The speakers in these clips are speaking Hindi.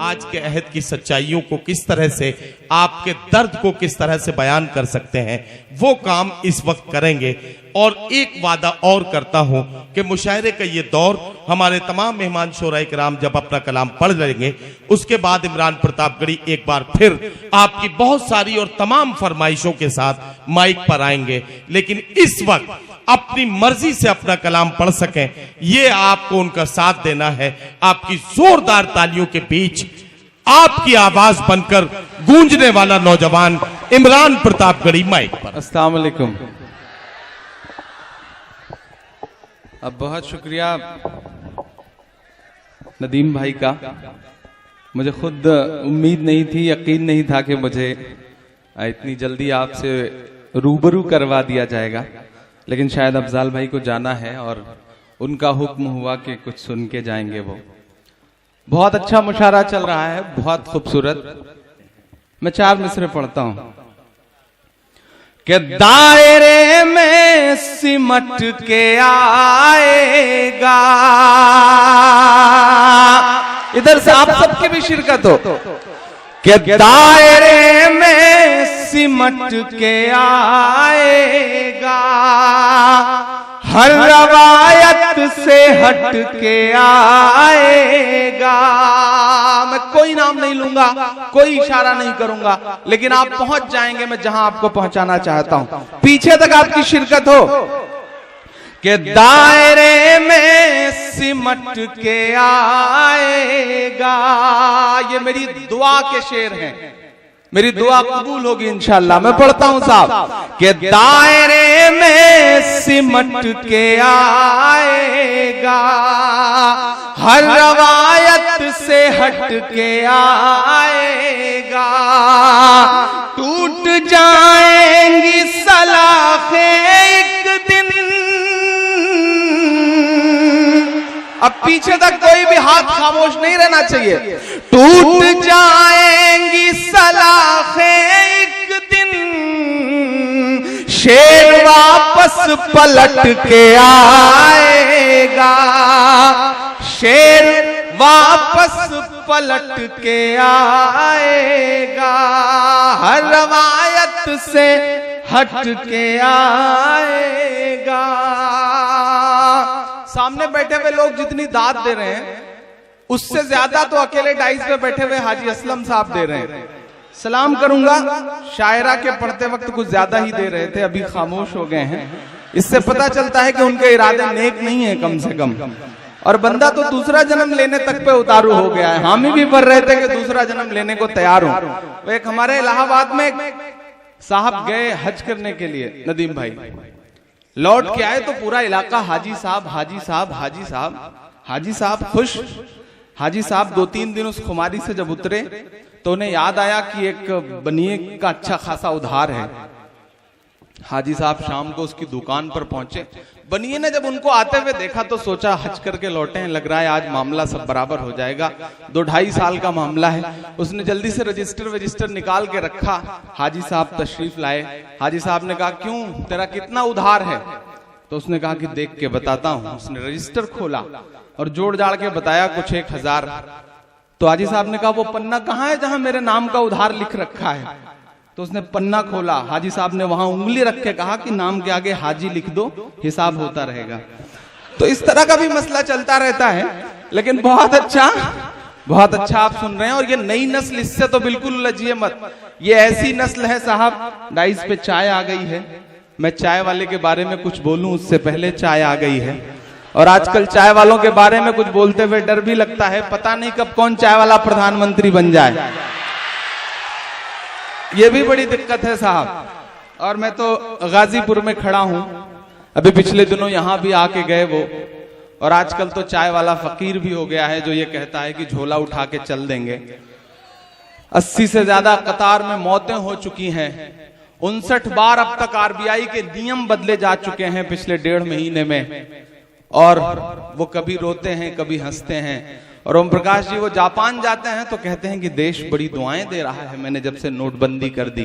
आज के अहद की सच्चाइयों को किस तरह से, आपके दर्द को किस तरह से बयान कर सकते हैं, वो काम इस वक्त करेंगे। और एक वादा और करता हूं कि मुशायरे का ये दौर हमारे तमाम मेहमान शोराए किराम जब अपना कलाम पढ़ लेंगे, उसके बाद इमरान प्रतापगढ़ी एक बार फिर आपकी बहुत सारी और तमाम फरमाइशों के साथ माइक पर आएंगे। लेकिन इस वक्त अपनी मर्जी से अपना कलाम पढ़ सकें, ये आपको उनका साथ देना है। आपकी जोरदार तालियों के बीच आपकी आवाज बनकर गूंजने वाला नौजवान इमरान प्रतापगढ़ी माइक पर। अस्सलाम वालेकुम। अब बहुत शुक्रिया नदीम भाई का। मुझे खुद उम्मीद नहीं थी, यकीन नहीं था कि मुझे इतनी जल्दी आपसे रूबरू करवा दिया जाएगा, लेकिन शायद अफजाल भाई को जाना है और उनका हुक्म हुआ कि कुछ सुन के जाएंगे। वो बहुत अच्छा मुशायरा चल रहा है, बहुत खूबसूरत। मैं 4 मिसरे पढ़ता हूं कि दायरे में सिमट के आएगा। इधर से आप सबकी भी शिरकत हो कि दायरे में सिमट के आएगा, हर रवायत से हट के आएगा। मैं कोई नाम नहीं लूंगा, कोई इशारा नहीं करूंगा, लेकिन आप पहुंच जाएंगे मैं जहां आपको पहुंचाना चाहता हूं। पीछे तक आपकी शिरकत हो कि दायरे में सिमट के आएगा। ये मेरी दुआ के शेर हैं, मेरी दुआ कबूल होगी इंशाअल्लाह। मैं पढ़ता हूं साहब कि दायरे में सिमट के आएगा, हर रवायत से हट के आएगा, टूट जाएंगी सलाखें एक दिन। अब पीछे तक कोई भी हाथ खामोश नहीं रहना चाहिए। टूट जाएंगी सलाखें एक दिन, शेर वापस पलट के आएगा, शेर वापस पलट के आएगा, हर रवायत से हट के आएगा। सामने बैठे हुए लोग जितनी दाद दे रहे हैं, उससे ज्यादा तो अकेले डाइस पे बैठे हुए हाजी असलम साहब दे रहे हैं। सलाम करूंगा, शायरा के पढ़ते वक्त कुछ ज्यादा ही दे रहे थे, अभी खामोश हो गए हैं। इससे पता चलता है कि उनके इरादे नेक नहीं है कम से कम। और बंदा तो दूसरा जन्म लेने तक पे उतारू हो गया है। हामी भी पढ़ रहे थे कि दूसरा जन्म लेने को तैयार हो। वो एक हमारे इलाहाबाद में साहब गए हज करने के लिए, नदीम भाई लौट के आए तो पूरा इलाका हाजी साहब, हाजी साहब, हाजी साहब, हाजी साहब खुश। हाजी साहब 2-3 दिन उस खुमारी से जब उतरे तो उन्हें याद आया कि एक बनिए का अच्छा खासा उधार है। हाजी साहब शाम को उसकी दुकान पर पहुंचे। बनिए ने जब उनको आते हुए देखा तो सोचा हज करके लौटे हैं, लग रहा है आज मामला सब बराबर हो जाएगा। 2-2.5 साल का मामला है। उसने जल्दी से रजिस्टर निकाल के रखा। हाजी साहब तशरीफ लाए। हाजी साहब ने कहा क्यों, तेरा कितना उधार है? तो उसने कहा कि देख के बताता हूं। उसने रजिस्टर खोला और जोड़ जाड़ के बताया कुछ 1000। तो हाजी साहब ने कहा वो पन्ना कहाँ है जहां मेरे नाम का उधार लिख रखा है? तो उसने पन्ना खोला। हाजी साहब ने वहां उंगली रख के कहा कि नाम के आगे हाजी लिख दो, हिसाब होता रहेगा। तो इस तरह का भी मसला चलता रहता है। लेकिन बहुत अच्छा आप सुन रहे हैं। और ये नई नस्ल, इससे तो बिल्कुल उलझिए मत। ये ऐसी नस्ल है साहब, डाइस पे चाय आ गई है। मैं चाय वाले के बारे में कुछ बोलूं उससे पहले चाय आ गई है। और आजकल चाय वालों के बारे में कुछ बोलते हुए डर भी लगता है, पता नहीं कब कौन चाय वाला प्रधानमंत्री बन जाए। ये भी बड़ी दिक्कत है साहब। और मैं तो गाजीपुर में खड़ा हूं, अभी पिछले दिनों यहां भी आके गए वो। और आजकल तो चाय वाला फकीर भी हो गया है जो ये कहता है कि झोला उठा के चल देंगे। 80 से ज्यादा कतार में मौतें हो चुकी हैं। 59 बार अब तक आरबीआई के नियम बदले जा चुके हैं पिछले 1.5 महीने में। और वो कभी रोते हैं, कभी हंसते हैं। और ओम प्रकाश जी वो जापान जाते हैं तो कहते हैं कि देश बड़ी दुआएं दे रहा है, मैंने जब से नोटबंदी कर दी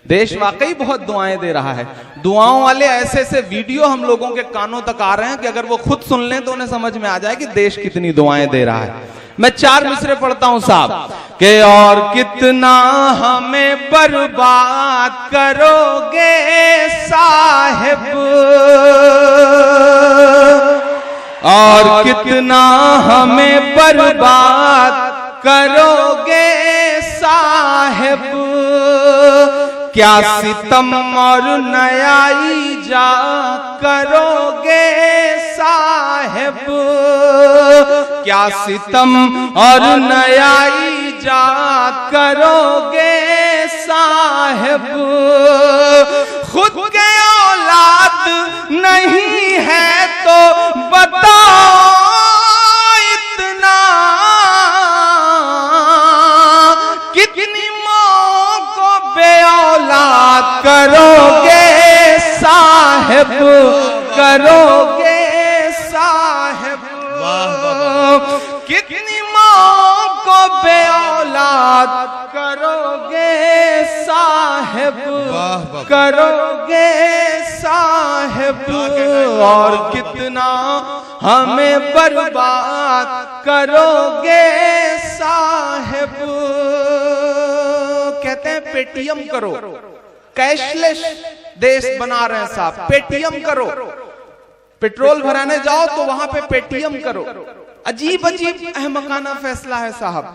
देश वाकई बहुत दुआएं दे रहा है। दुआओं वाले ऐसे ऐसे वीडियो हम लोगों के कानों तक आ रहे हैं कि अगर वो खुद सुन लें तो उन्हें समझ में आ जाए कि देश कितनी दुआएं दे रहा है। मैं 4 मिसरे पढ़ता हूं साहब के और कितना हमें बर्बाद करोगे साहिब, और कितना हमें बर्बाद करोगे साहिब, क्या सितम और न्यायी जा करोगे साहिब, क्या सितम और न्यायी जा करोगे साहिब, खुद के औलाद नहीं है तो बताओ इतना, कितनी माँ को बे औलाद करोगे साहिब, करोगे साहिब, कितनी माँ को बे औलाद करोगे साहिब, करोगे साहिब, और कितना हमें बर्बाद करोगे साहिब। कहते हैं पेटीएम करो, कैशलेस देश बना रहे हैं साहब, पेटीएम करो, पेट्रोल भराने जाओ तो वहां पे पेटीएम करो। अजीब अजीब अहमकाना फैसला है साहब।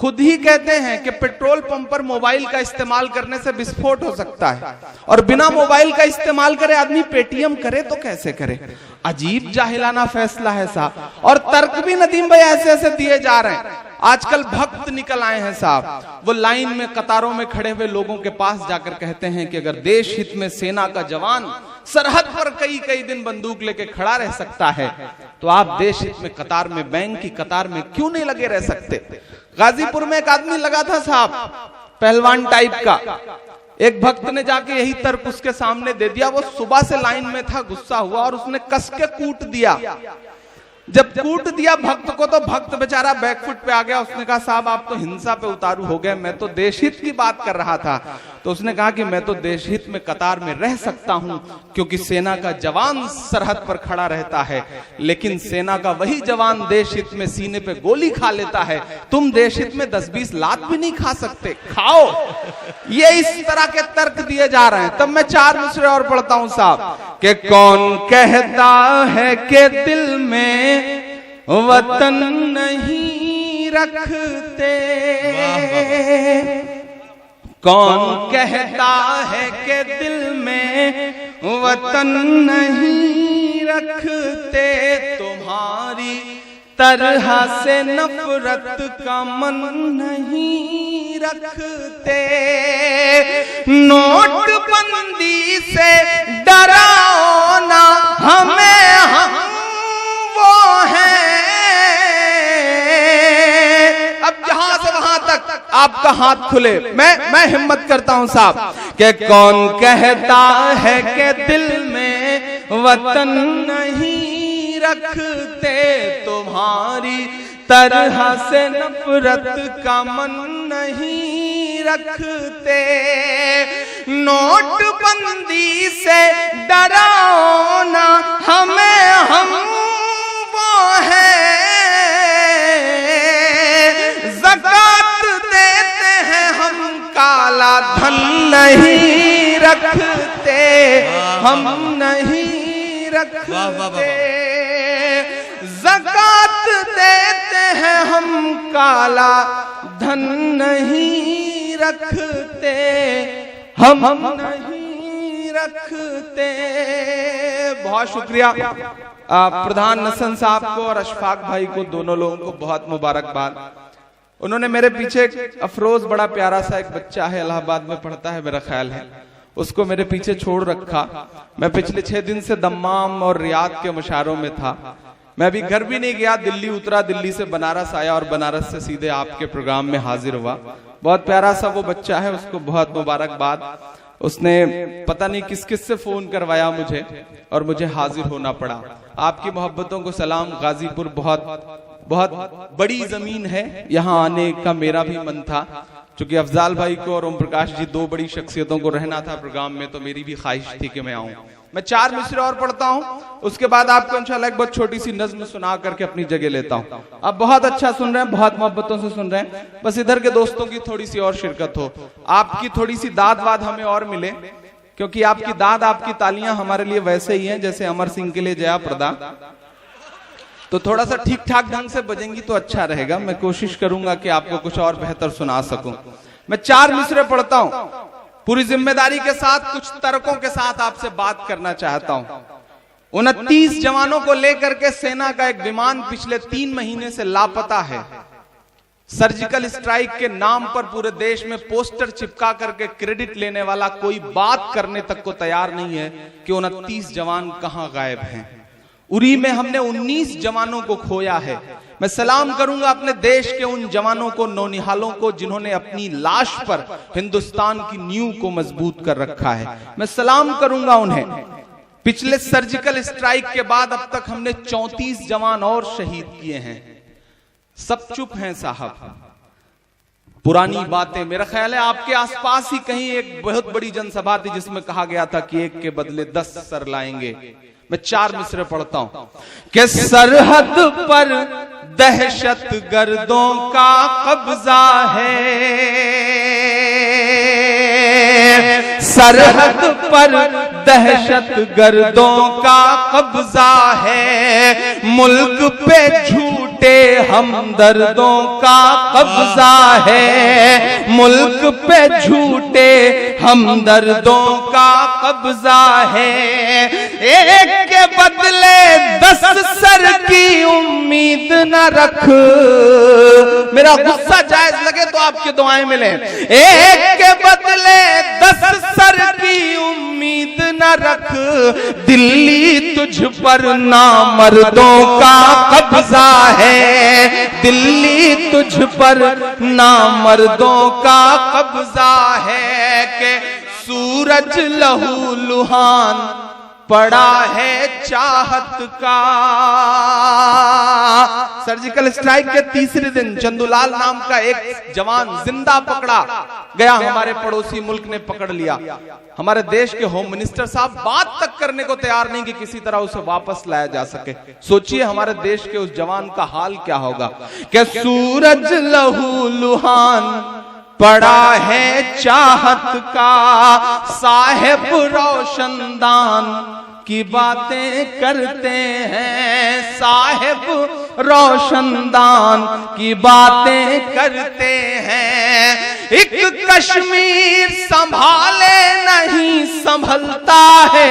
खुद ही कहते हैं कि पेट्रोल पंप पर मोबाइल का इस्तेमाल करने से विस्फोट हो सकता है, और बिना मोबाइल का इस्तेमाल करे आदमी पेटीएम करे तो कैसे करे। अजीब जाहिलाना फैसला है साहब। और तर्क भी नदीम भाई ऐसे ऐसे दिए जा रहे हैं। आजकल भक्त निकल आए हैं साहब, वो लाइन में कतारों में खड़े हुए लोगों के पास जाकर कहते हैं कि अगर देश हित में सेना का जवान सरहद पर कई कई दिन बंदूक लेके खड़ा रह सकता है तो आप देश हित में कतार में, बैंक की कतार में क्यों नहीं लगे रह सकते। गाजीपुर में एक आदमी लगा था साहब, पहलवान टाइप का, एक भक्त ने जाके यही तर्क उसके सामने दे दिया। वो सुबह से लाइन में था, गुस्सा हुआ और उसने कस के कूट दिया। जब कूट दिया भक्त को तो भक्त बेचारा बैकफुट पे आ गया। उसने कहा साहब आप तो हिंसा पे उतारू हो गए, मैं तो देशहित की बात कर रहा था। तो उसने कहा कि मैं तो देशहित में कतार में रह सकता हूं क्योंकि सेना का जवान सरहद पर खड़ा रहता है, लेकिन सेना का वही जवान देशहित में सीने पे गोली खा लेता है। तुम देशहित में 10-20 लात भी नहीं खा सकते, खाओ। ये इस तरह के तर्क दिए जा रहे हैं। तब मैं 4 मिसरे और पढ़ता हूं साहब कि कौन कहता है कि दिल में वतन नहीं रखते, कौन कहता है कि दिल में वतन नहीं रखते, तुम्हारी तरह से नफरत का मन नहीं रखते, नोटबंदी से डराओ ना हमें, हम वो हैं। अब जहां से वहां तक आपका हाथ खुले, मैं हिम्मत करता हूं साहब कि कौन कहता है कि दिल में वतन नहीं रखते, तुम्हारी तरह से नफरत का मन नहीं रखते, नोटबंदी से डराओ ना हमें, हम वो हैं। ज़कात देते हैं हम, काला धन नहीं रखते, हम नहीं रखते। ज़कात देते हैं हम, काला धन नहीं रखते, हम नहीं रखते। बहुत शुक्रिया प्रधान नसन साहब को और अशफाक भाई को, दोनों लोगों को बहुत मुबारकबाद। उन्होंने मेरे पीछे अफरोज, बड़ा प्यारा सा एक बच्चा है, इलाहाबाद में पढ़ता है मेरा ख्याल है, उसको मेरे पीछे छोड़ रखा। मैं पिछले 6 दिन से दम्माम और रियाद के मुशायरों में था। मैं अभी घर भी नहीं गया, दिल्ली उतरा, दिल्ली से बनारस आया और बनारस से सीधे आपके प्रोग्राम में हाजिर हुआ। बहुत प्यारा सा वो बच्चा है, उसको बहुत मुबारकबाद। उसने पता नहीं किस किस से फोन करवाया मुझे और मुझे हाजिर होना पड़ा। आपकी मोहब्बतों को सलाम। गाजीपुर बहुत बहुत बड़ी जमीन है, यहाँ आने का मेरा भी मन था, क्योंकि अफजाल भाई को और ओम प्रकाश जी दो बड़ी शख्सियतों को रहना था प्रोग्राम में, तो मेरी भी ख्वाहिश थी कि मैं आऊं। मैं 4 मिसरे और पढ़ता हूं, उसके बाद आपको इंशाल्लाह एक बहुत छोटी सी नज्म सुना करके अपनी जगह लेता हूं। आप बहुत अच्छा सुन रहे हैं, बहुत मोहब्बतों से सुन रहे हैं, बस इधर के दोस्तों की थोड़ी सी और शिरकत हो, आपकी थोड़ी सी दाद वाद हमें और मिले, क्योंकि आपकी दाद आपकी तालियां हमारे लिए वैसे ही हैं जैसे अमर सिंह के लिए जया प्रदा, तो थोड़ा सा ठीक ठाक ढंग से बजेंगी तो अच्छा रहेगा। मैं कोशिश करूंगा कि आपको कुछ और बेहतर सुना सकूं। मैं 4 मिसरे पढ़ता हूं, पूरी जिम्मेदारी के साथ कुछ तर्कों के साथ आपसे बात करना चाहता हूं। 29 जवानों को लेकर के सेना का एक विमान पिछले 3 महीने से लापता है। सर्जिकल स्ट्राइक के नाम पर पूरे देश में पोस्टर चिपका करके क्रेडिट लेने वाला कोई बात करने तक को तैयार नहीं है कि 29 जवान कहां गायब हैं। उरी में हमने 19 जवानों को खोया है। मैं सलाम करूंगा अपने देश के उन जवानों को, नौनिहालों को, जिन्होंने अपनी लाश पर हिंदुस्तान की नींव को मजबूत कर रखा है। मैं सलाम करूंगा उन्हें। पिछले सर्जिकल स्ट्राइक के बाद अब तक हमने 34 जवान और शहीद किए हैं। सब चुप हैं साहब, पुरानी बातें। मेरा ख्याल है आपके आसपास ही कहीं एक बहुत बड़ी जनसभा थी जिसमें कहा गया था कि एक के बदले 10 सर लाएंगे। मैं 4 मिसरे पढ़ता हूं कि सरहद पर दहशत गर्दों का कब्जा है, सरहद पर दहशत गर्दों का कब्जा है, मुल्क पे झूठे हमदर्दों का कब्जा है, मुल्क पे झूठे हमदर्दों का कब्जा है। एक के बदले 10 सर की उम्मीद न रख, मेरा गुस्सा जायज लगे तो आपकी दुआएं मिले। एक के बदले 10 सर की उम्मीद न रख, दिल्ली तुझ पर नामर्दों का कब्जा है, दिल्ली तुझ पर नामर्दों का कब्जा है। कि सूरज लहू लुहान पड़ा है चाहत का। सर्जिकल स्ट्राइक के तीसरे दिन चंदूलाल नाम का एक जवान जिंदा पकड़ा गया, हमारे पड़ोसी मुल्क ने पकड़ लिया। हमारे देश के होम मिनिस्टर साहब बात तक करने को तैयार नहीं कि किसी तरह उसे वापस लाया जा सके। सोचिए हमारे देश के उस जवान का हाल क्या होगा। कि सूरज लहू लुहान पड़ा है चाहत का, साहेब रोशनदान की बातें करते हैं, साहेब रोशनदान की बातें करते हैं। एक कश्मीर संभाले नहीं संभलता है,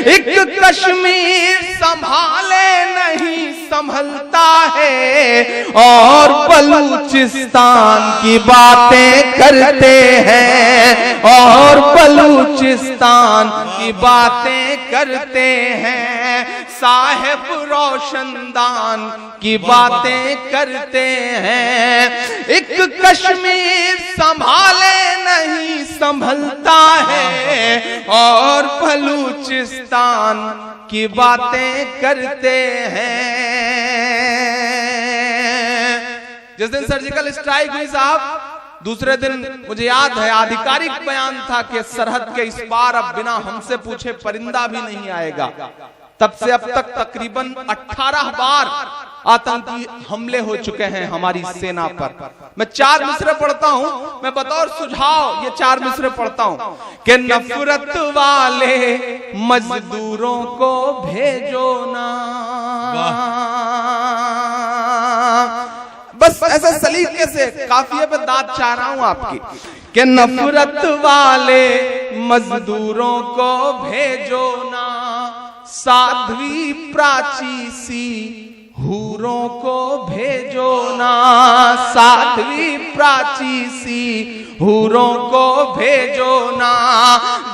एक कश्मीर संभाले नहीं संभलता है, और बलूचिस्तान की बातें करते हैं, और बलूचिस्तान की बातें करते हैं। साहेब रोशनदान की बातें करते हैं। एक कश्मीर संभाले नहीं संभलता है, और बलूचिस्तान की बातें करते हैं। जिस दिन सर्जिकल स्ट्राइक हुई साहब, दूसरे दिन मुझे याद है आधिकारिक बयान था कि सरहद के इस पार अब बिना हमसे पूछे परिंदा भी नहीं आएगा। तब से अब तक तकरीबन 18 बार आतंकी हमले हो चुके हैं हमारी सेना पर। मैं 4 मिसरे पढ़ता हूं, मैं बतौर सुझाव ये 4 मिसरे पढ़ता हूं कि नफरत वाले मजदूरों को भेजो ना। बस ऐसे सलीके से काफिये पे दाद चाह रहा हूं आपकी कि नफरत वाले मजदूरों को भेजो ना, साध्वी प्राची सी हूरों को भेजो ना, साध्वी प्राची सी हूरों को भेजो ना।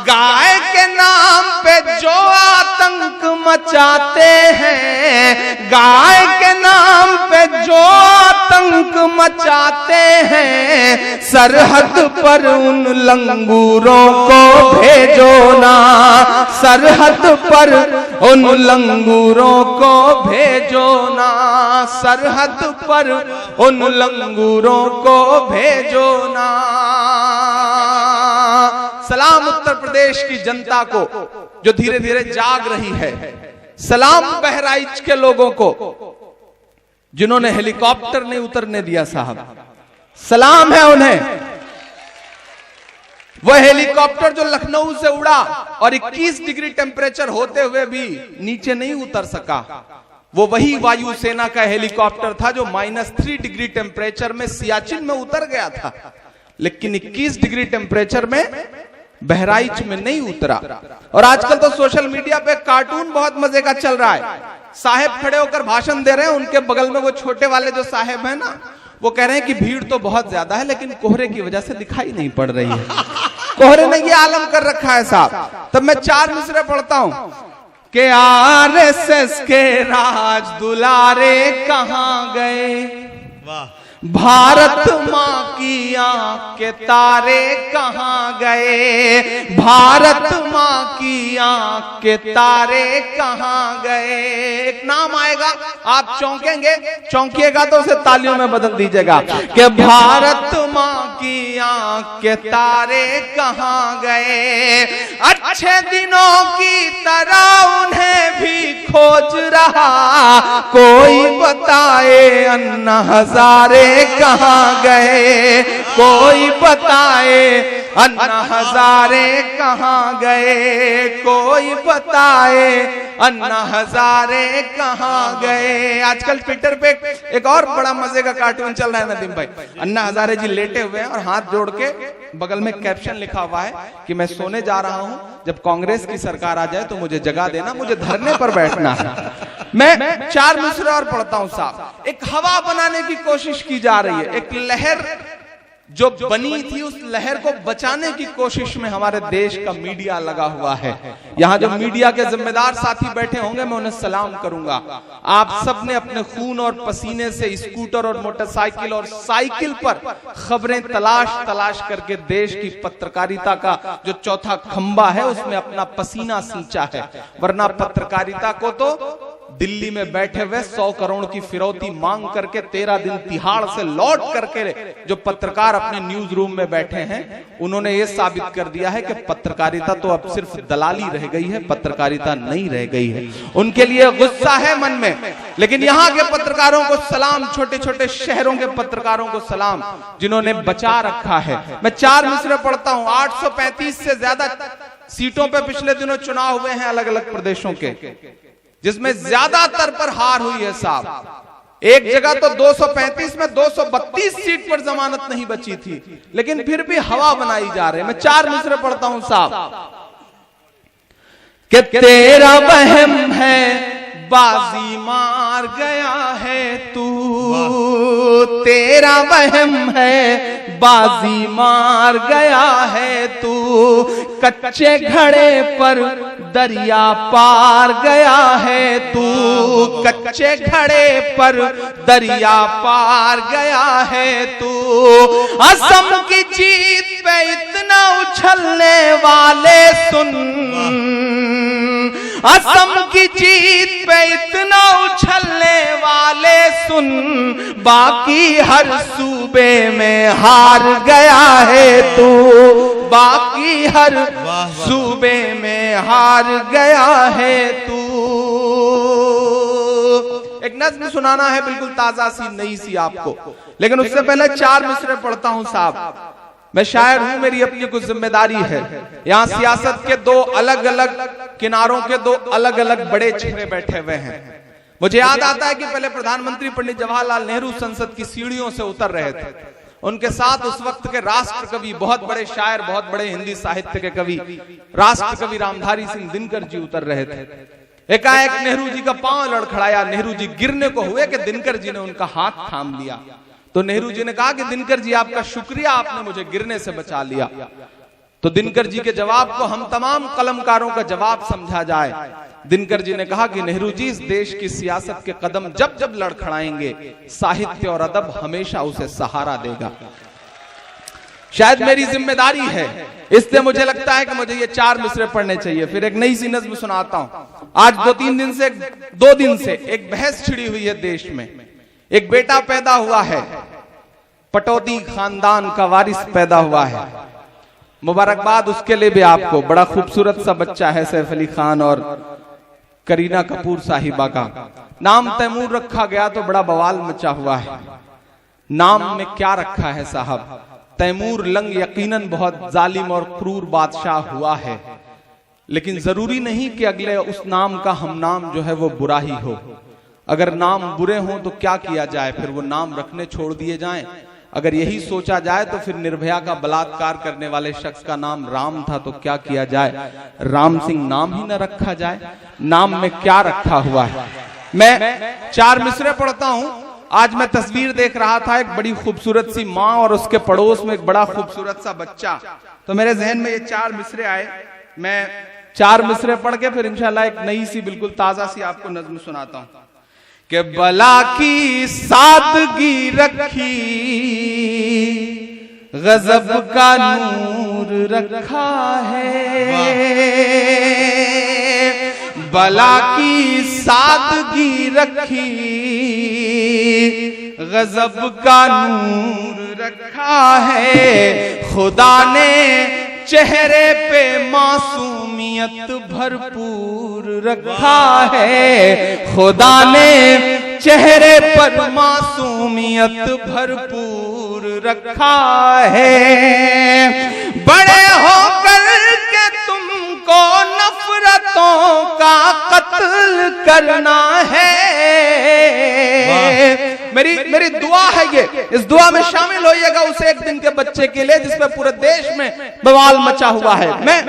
गाय के नाम पे जो आतंक मचाते हैं, गाय के नाम पे जो आतंक मचाते हैं, सरहद पर उन लंगूरों को भेजो ना, सरहद पर उन लंगूरों को भेजो ना, सरहद पर उन लंगूरों को भेजो ना। सलाम उत्तर प्रदेश की जनता को जो धीरे धीरे जाग रही है, सलाम बहराइच के लोगों को जिन्होंने हेलीकॉप्टर नहीं उतरने दिया साहब, सलाम है उन्हें। वह हेलीकॉप्टर जो लखनऊ से उड़ा और 21 डिग्री टेम्परेचर होते हुए भी नीचे नहीं उतर सका, वो वही वायुसेना का हेलीकॉप्टर था जो -3 डिग्री टेम्परेचर में सियाचिन में उतर गया था, लेकिन 21 डिग्री टेम्परेचर में बहराइच में नहीं उतरा। और आजकल तो सोशल मीडिया पे कार्टून बहुत मजे का चल रहा है, साहेब खड़े होकर भाषण दे रहे हैं, उनके बगल में वो छोटे वाले जो साहेब हैं ना, वो कह रहे हैं कि भीड़ तो बहुत ज्यादा है लेकिन कोहरे की वजह से दिखाई नहीं पड़ रही है। कोहरे ने ये आलम कर रखा है साहब। तब मैं 4 मिसरे पढ़ता हूं कि RSS के राज दुलारे कहां गए, वाह, भारत मां की आंख के तारे कहां गए, भारत मां की आंख के तारे कहां गए। एक नाम आएगा, आप चौंकेंगे, चौंकिएगा तो उसे तालियों में बदल दीजिएगा कि भारत मां की आंख के तारे कहां गए। अच्छे दिनों की तरह उन्हें भी खोज रहा, कोई बताए अन्ना हजारे कहां गए, कोई बताए अन्ना हजारे कहां गए, कोई बताए अन्ना हजारे कहां गए। आजकल ट्विटर पे एक और बड़ा मजे का कार्टून चल रहा है नदीम भाई, अन्ना हजारे जी लेटे हुए हैं और हाथ जोड़ के बगल में कैप्शन लिखा हुआ है कि मैं सोने जा रहा हूं, जब कांग्रेस की सरकार आ जाए तो मुझे जगा देना, मुझे धरने पर बैठना है। मैं 4 मिसरे और पढ़ता हूं साहब। एक हवा बनाने की कोशिश की जा रही है, एक लहर जो बनी थी उस लहर को बचाने की कोशिश में हमारे देश का मीडिया लगा हुआ है। यहां जो मीडिया के जिम्मेदार साथी बैठे होंगे मैं उन्हें सलाम करूंगा। आप सब ने अपने खून और पसीने से स्कूटर और मोटरसाइकिल और साइकिल पर खबरें तलाश करके देश की पत्रकारिता का जो चौथा खंबा है उसमें अपना पसीना सींचा है, वरना पत्रकारिता को तो दिल्ली में बैठे हुए 100 करोड़ की फिरौती मांग करके 13 दिन तिहाड़ से लौट करके जो पत्रकार अपने न्यूज रूम में बैठे हैं उन्होंने ये साबित कर दिया है कि पत्रकारिता तो अब सिर्फ दलाली रह गई है, पत्रकारिता नहीं रह गई है। उनके लिए गुस्सा है मन में, लेकिन यहाँ के पत्रकारों को सलाम, छोटे छोटे शहरों के पत्रकारों को सलाम जिन्होंने बचा रखा है। मैं 4 मिसरे पढ़ता हूँ। 835 से ज्यादा सीटों पर पिछले दिनों चुनाव हुए हैं अलग अलग प्रदेशों के, जिसमें ज्यादातर पर हार हुई है साहब। एक जगह तो 235 में 232 सीट पर जमानत नहीं बची थी, लेकिन फिर भी हवा बनाई जा रही है। मैं 4 मिसरे पढ़ता हूं साहब कि तेरा वहम है बाजी मार गया है तू, तेरा वहम है बाजी मार गया है तू, कच्चे घड़े पर दरिया पार गया है तू, कच्चे घड़े पर दरिया पार गया है तू। असम की जीत पे इतना उछलने वाले सुन, असम की जीत पे इतना उछलने वाले सुन, बाकी हर सूबे में हार गया है तू, बाकी हर सूबे में हार गया है तू। एक नज्म सुनाना है बिल्कुल ताजा सी नई सी आपको, लेकिन उससे पहले 4 मिसरे पढ़ता हूं साहब। मैं शायर हूं, मेरी अपनी कुछ जिम्मेदारी है। यहां सियासत के 2 अलग अलग किनारों के 2 अलग अलग बड़े चेहरे बैठे हुए हैं। मुझे याद आता है कि पहले प्रधानमंत्री पंडित जवाहरलाल नेहरू संसद की सीढ़ियों से उतर रहे थे, उनके साथ उस वक्त के राष्ट्र कवि, बहुत बड़े शायर, बहुत बड़े हिंदी साहित्य के कवि राष्ट्र कवि रामधारी सिंह दिनकर जी उतर रहे थे। एकाएक नेहरू जी का पांव लड़खड़ाया, नेहरू जी गिरने को हुए कि दिनकर जी ने उनका हाथ थाम लिया। तो नेहरू जी ने कहा कि दिनकर जी आपका शुक्रिया, आपने मुझे गिरने से बचा लिया। तो दिनकर जी के जवाब को हम तमाम कलमकारों का जवाब समझा जाए। दिनकर जी ने कहा कि नेहरू जी, इस देश की सियासत के कदम जब जब लड़खड़ाएंगे, साहित्य और अदब हमेशा उसे सहारा देगा। शायद मेरी जिम्मेदारी है, इसलिए मुझे लगता है कि मुझे ये 4 मिसरे पढ़ने चाहिए। फिर एक नई सी नज्म सुनाता हूं। आज 2 दिन से एक बहस छिड़ी हुई है देश में। एक बेटा पैदा हुआ है, पटौदी खानदान का वारिस पैदा हुआ है, मुबारकबाद उसके लिए भी आपको। बड़ा खूबसूरत सा बच्चा है सैफ अली खान और करीना कपूर साहिबा का। नाम तैमूर रखा गया तो बड़ा बवाल मचा हुआ है। नाम में क्या रखा है साहब? तैमूर लंग यकीनन बहुत जालिम और क्रूर बादशाह हुआ है, लेकिन जरूरी नहीं कि अगले उस नाम का हम नाम जो है वो बुरा ही हो। अगर नाम बुरे हों तो क्या किया जाए? फिर वो नाम रखने छोड़ दिए जाएं। अगर यही सोचा जाए तो फिर निर्भया का बलात्कार करने वाले शख्स का नाम राम था, तो क्या किया जाए? राम सिंह नाम ही न रखा जाए? नाम में क्या रखा हुआ है? मैं 4 मिसरे पढ़ता हूं। आज मैं तस्वीर देख रहा था, एक बड़ी खूबसूरत सी माँ और उसके पड़ोस में एक बड़ा खूबसूरत सा बच्चा। तो मेरे जहन में ये 4 मिसरे आए। मैं 4 मिसरे पढ़ के फिर इंशाल्लाह एक नई सी बिल्कुल ताजा सी आपको नज्म सुनाता हूं। कि बला की सादगी रखी, गजब का नूर रखा है। बला की सादगी रखी, गजब का नूर रखा है। खुदा ने चेहरे पे मासूमियत भरपूर रखा है। खुदा ने चेहरे पर मासूमियत भरपूर रखा है। बड़े होकर के तुमको नफरतों का कत्ल करना है। मेरी दुआ है ये, इस दुआ में शामिल होइएगा उस एक दिन के बच्चे के लिए जिसमें पूरे देश में बवाल मचा हुआ है।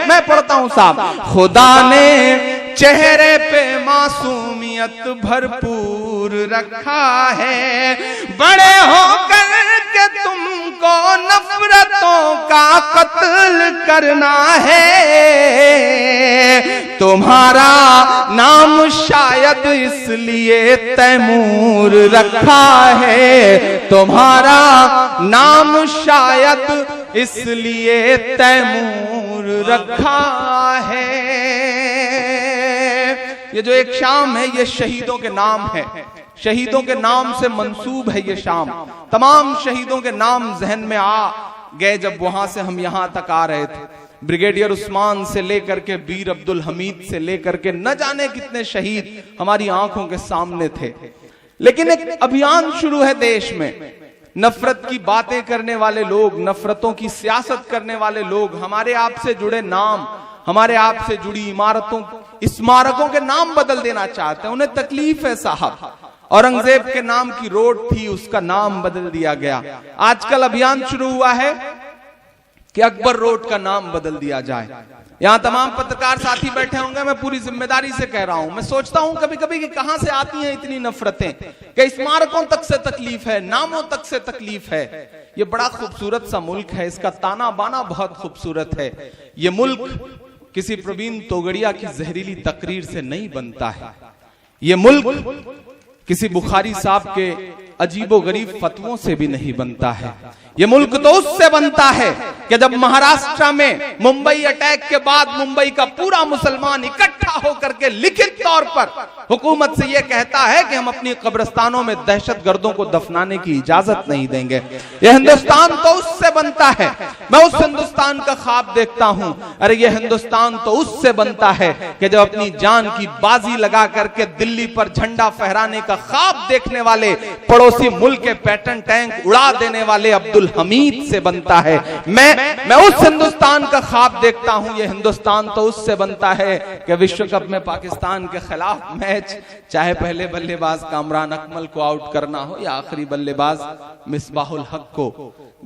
मैं पढ़ता हूं साहब। खुदा ने चेहरे पे मासूमियत भरपूर रखा है। बड़े होकर के तुमको नफरतों का कत्ल करना है। तुम्हारा नाम शायद इसलिए तैमूर रखा है। तुम्हारा नाम शायद इसलिए तैमूर रखा है। ये जो एक शाम है, ये शहीदों के नाम है। शहीदों के नाम से मंसूब है ये शाम। तमाम शहीदों के नाम जहन में आ गए जब वहां से हम यहां तक आ रहे थे। ब्रिगेडियर उस्मान से लेकर के वीर अब्दुल हमीद से लेकर के न जाने कितने शहीद हमारी आंखों के सामने थे। लेकिन एक अभियान शुरू है देश में। नफरत की बातें करने वाले लोग, नफरतों की सियासत करने वाले लोग हमारे आप से जुड़े नाम, हमारे आप से जुड़ी इमारतों, स्मारकों के नाम बदल देना चाहते हैं। उन्हें तकलीफ है साहब। औरंगजेब के नाम की रोड थी, उसका नाम बदल दिया गया। आजकल अभियान शुरू हुआ है कि अकबर रोड का नाम बदल दिया जाए। यहां तमाम पत्रकार साथी बैठे होंगे, मैं पूरी जिम्मेदारी से कह रहा हूं। मैं सोचता हूं कभी कभी कि कहां से आती हैं इतनी नफरतें कि स्मारकों तक से तकलीफ है, नामों तक से तकलीफ है। ये बड़ा खूबसूरत सा मुल्क है, इसका ताना बाना बहुत खूबसूरत है। ये मुल्क किसी प्रवीण तोगड़िया की जहरीली तकरीर से नहीं बनता है। ये मुल्क किसी बुखारी साहब के अजीबो गरीब फतवों से भी नहीं बनता है। ये मुल्क तो उससे बनता है कि जब महाराष्ट्र में मुंबई अटैक के बाद मुंबई का पूरा मुसलमान इकट्ठा होकर के लिखित तौर पर हुकूमत से यह कहता है कि हम अपनी कब्रिस्तानों में दहशतगर्दों को दफनाने की इजाजत नहीं देंगे। यह हिंदुस्तान तो उससे बनता है। मैं उस हिंदुस्तान का ख्वाब देखता हूं। अरे यह हिंदुस्तान तो उससे बनता है कि जब अपनी जान की बाजी लगा करके दिल्ली पर झंडा फहराने का ख्वाब देखने वाले पड़ोसी मुल्क के पैटर्न टैंक उड़ा देने वाले अब्दुल हमीद से बनता है। मैं उस हिंदुस्तान का ख्वाब देखता हूं। यह हिंदुस्तान तो उससे बनता है कि विश्व कप में पाकिस्तान के खिलाफ मैच, चाहे पहले बल्लेबाज कामरान अकमल को आउट करना हो या आखिरी बल्लेबाज मिसबाहुल हक को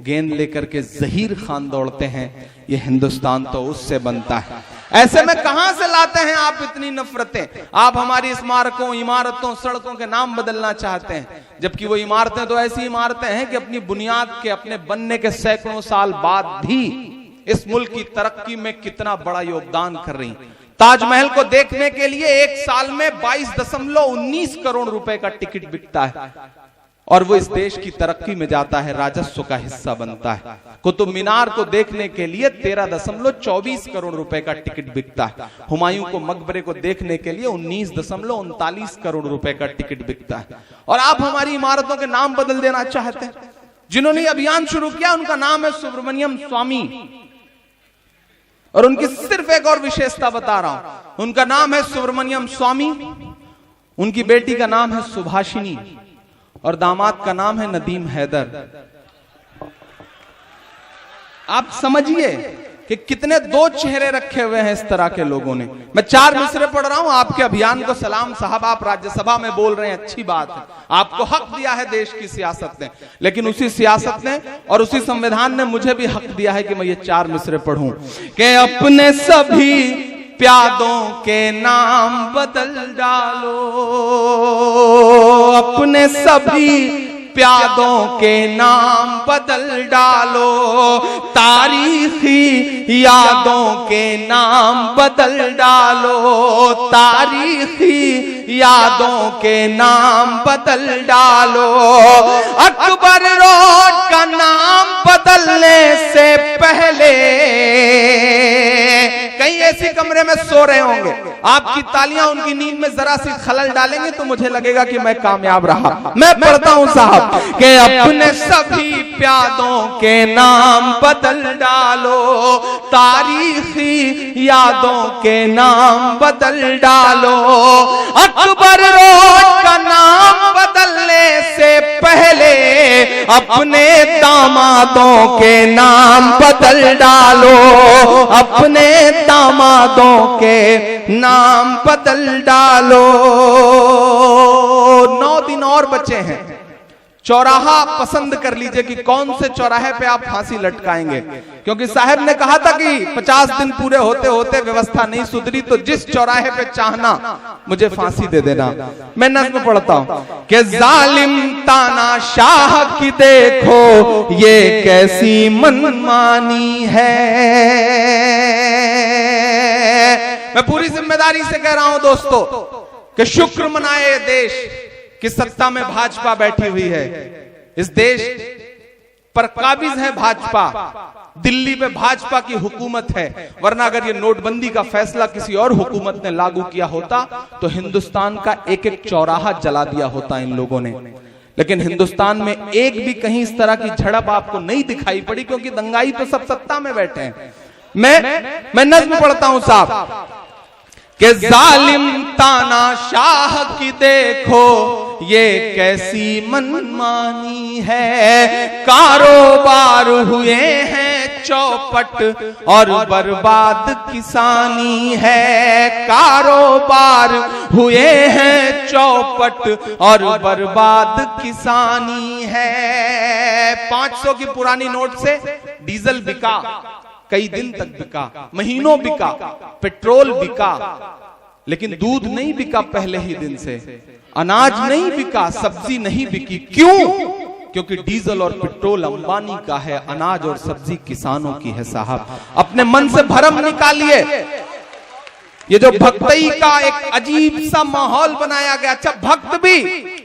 गेंद लेकर के जहीर खान दौड़ते हैं, यह हिंदुस्तान तो उससे बनता है। ऐसे में कहां से लाते हैं आप इतनी नफरतें? आप हमारी स्मारकों, इमारतों, सड़कों के नाम बदलना चाहते हैं, जबकि वो इमारतें तो ऐसी इमारतें हैं कि अपनी बुनियाद के, अपने बनने के सैकड़ों साल बाद भी इस मुल्क की तरक्की में कितना बड़ा योगदान कर रही। ताजमहल को देखने के लिए एक साल में 22.19 करोड़ रुपए का टिकट बिकता है और वो इस देश की तरक्की में जाता है, राजस्व का हिस्सा बनता है। कुतुब मीनार को देखने के लिए 13.24 करोड़ रुपए का टिकट बिकता है। हुमायूं को मकबरे को देखने के लिए 19.39 करोड़ रुपए का टिकट बिकता है। और आप हमारी इमारतों के नाम बदल देना चाहते हैं। जिन्होंने अभियान शुरू किया उनका नाम है सुब्रमण्यम स्वामी, और उनकी सिर्फ एक और विशेषता बता रहा हूं, उनका नाम है सुब्रमण्यम स्वामी, उनकी बेटी का नाम है सुभाषिनी और दामाद का नाम है नदीम हैदर। आप समझिए कि कितने दो चेहरे रखे हुए हैं इस तरह के लोगों ने। मैं 4 मिसरे पढ़ रहा हूं आपके अभियान को सलाम साहब, आप राज्यसभा में बोल रहे हैं, अच्छी बात है, आपको हक दिया है देश की सियासत ने, लेकिन उसी सियासत ने और उसी संविधान ने मुझे भी हक दिया है कि मैं ये 4 मिसरे पढ़ूं कि अपने सभी प्यादों के नाम बदल डालो, अपने सभी प्यादों के नाम बदल डालो, तारीखी यादों के नाम बदल डालो, तारीखी यादों के नाम बदल डालो। अकबर रोड का नाम बदलने से पहले कहीं ऐसी कमरे में सो रहे होंगे, आपकी तालियां उनकी नींद में जरा सी खलल डालेंगे तो मुझे लगेगा कि मैं कामयाब रहा। मैं पढ़ता हूं साहब कि अपने सभी प्यादों के नाम बदल डालो, तारीखी यादों के नाम बदल डालो। अकबर रोड का नाम बदलने से पहले अपने दामादों के नाम बदल डालो, अपने दामादों के नाम बदल डालो। 9 दिन और बचे हैं, चौराहा पसंद कर लीजिए कि कौन से चौराहे पे आप फांसी लटकाएंगे, क्योंकि साहब ने कहा था कि 50 दिन पूरे होते होते व्यवस्था नहीं सुधरी तो जिस चौराहे पे चाहना मुझे फांसी दे देना। मैं नज़्म पढ़ता हूं कि जालिम तानाशाह की देखो ये कैसी मनमानी है। मैं पूरी जिम्मेदारी से कह रहा हूं दोस्तों कि शुक्र मनाए देश कि सत्ता में भाजपा बैठी हुई है। इस देश पर काबिज है भाजपा, दिल्ली में भाजपा की हुकूमत है, वरना अगर ये नोटबंदी का फैसला किसी और हुकूमत ने लागू किया होता तो हिंदुस्तान का एक एक चौराहा जला दिया होता इन लोगों ने। लेकिन हिंदुस्तान में एक भी कहीं इस तरह की झड़प आपको नहीं दिखाई पड़ी, क्योंकि दंगाई तो सब सत्ता में बैठे हैं। मैं नज़्म पढ़ता हूं साहब कि जालिम तानाशाह की देखो ये कैसी मनमानी है, कारोबार हुए हैं चौपट और बर्बाद किसानी है, कारोबार हुए हैं चौपट और बर्बाद किसानी है। 500 की पुरानी नोट से डीजल बिका, कई दिन तक बिका, महीनों बिका, पेट्रोल बिका, लेकिन दूध नहीं बिका पहले ही दिन से, अनाज नहीं बिका, सब्जी नहीं बिकी। क्यों? क्योंकि डीजल और पेट्रोल अंबानी का है, अनाज और सब्जी किसानों की है। साहब अपने मन से भरम निकालिए। ये जो भक्ति का एक अजीब सा माहौल बनाया गया। अच्छा भक्त भी,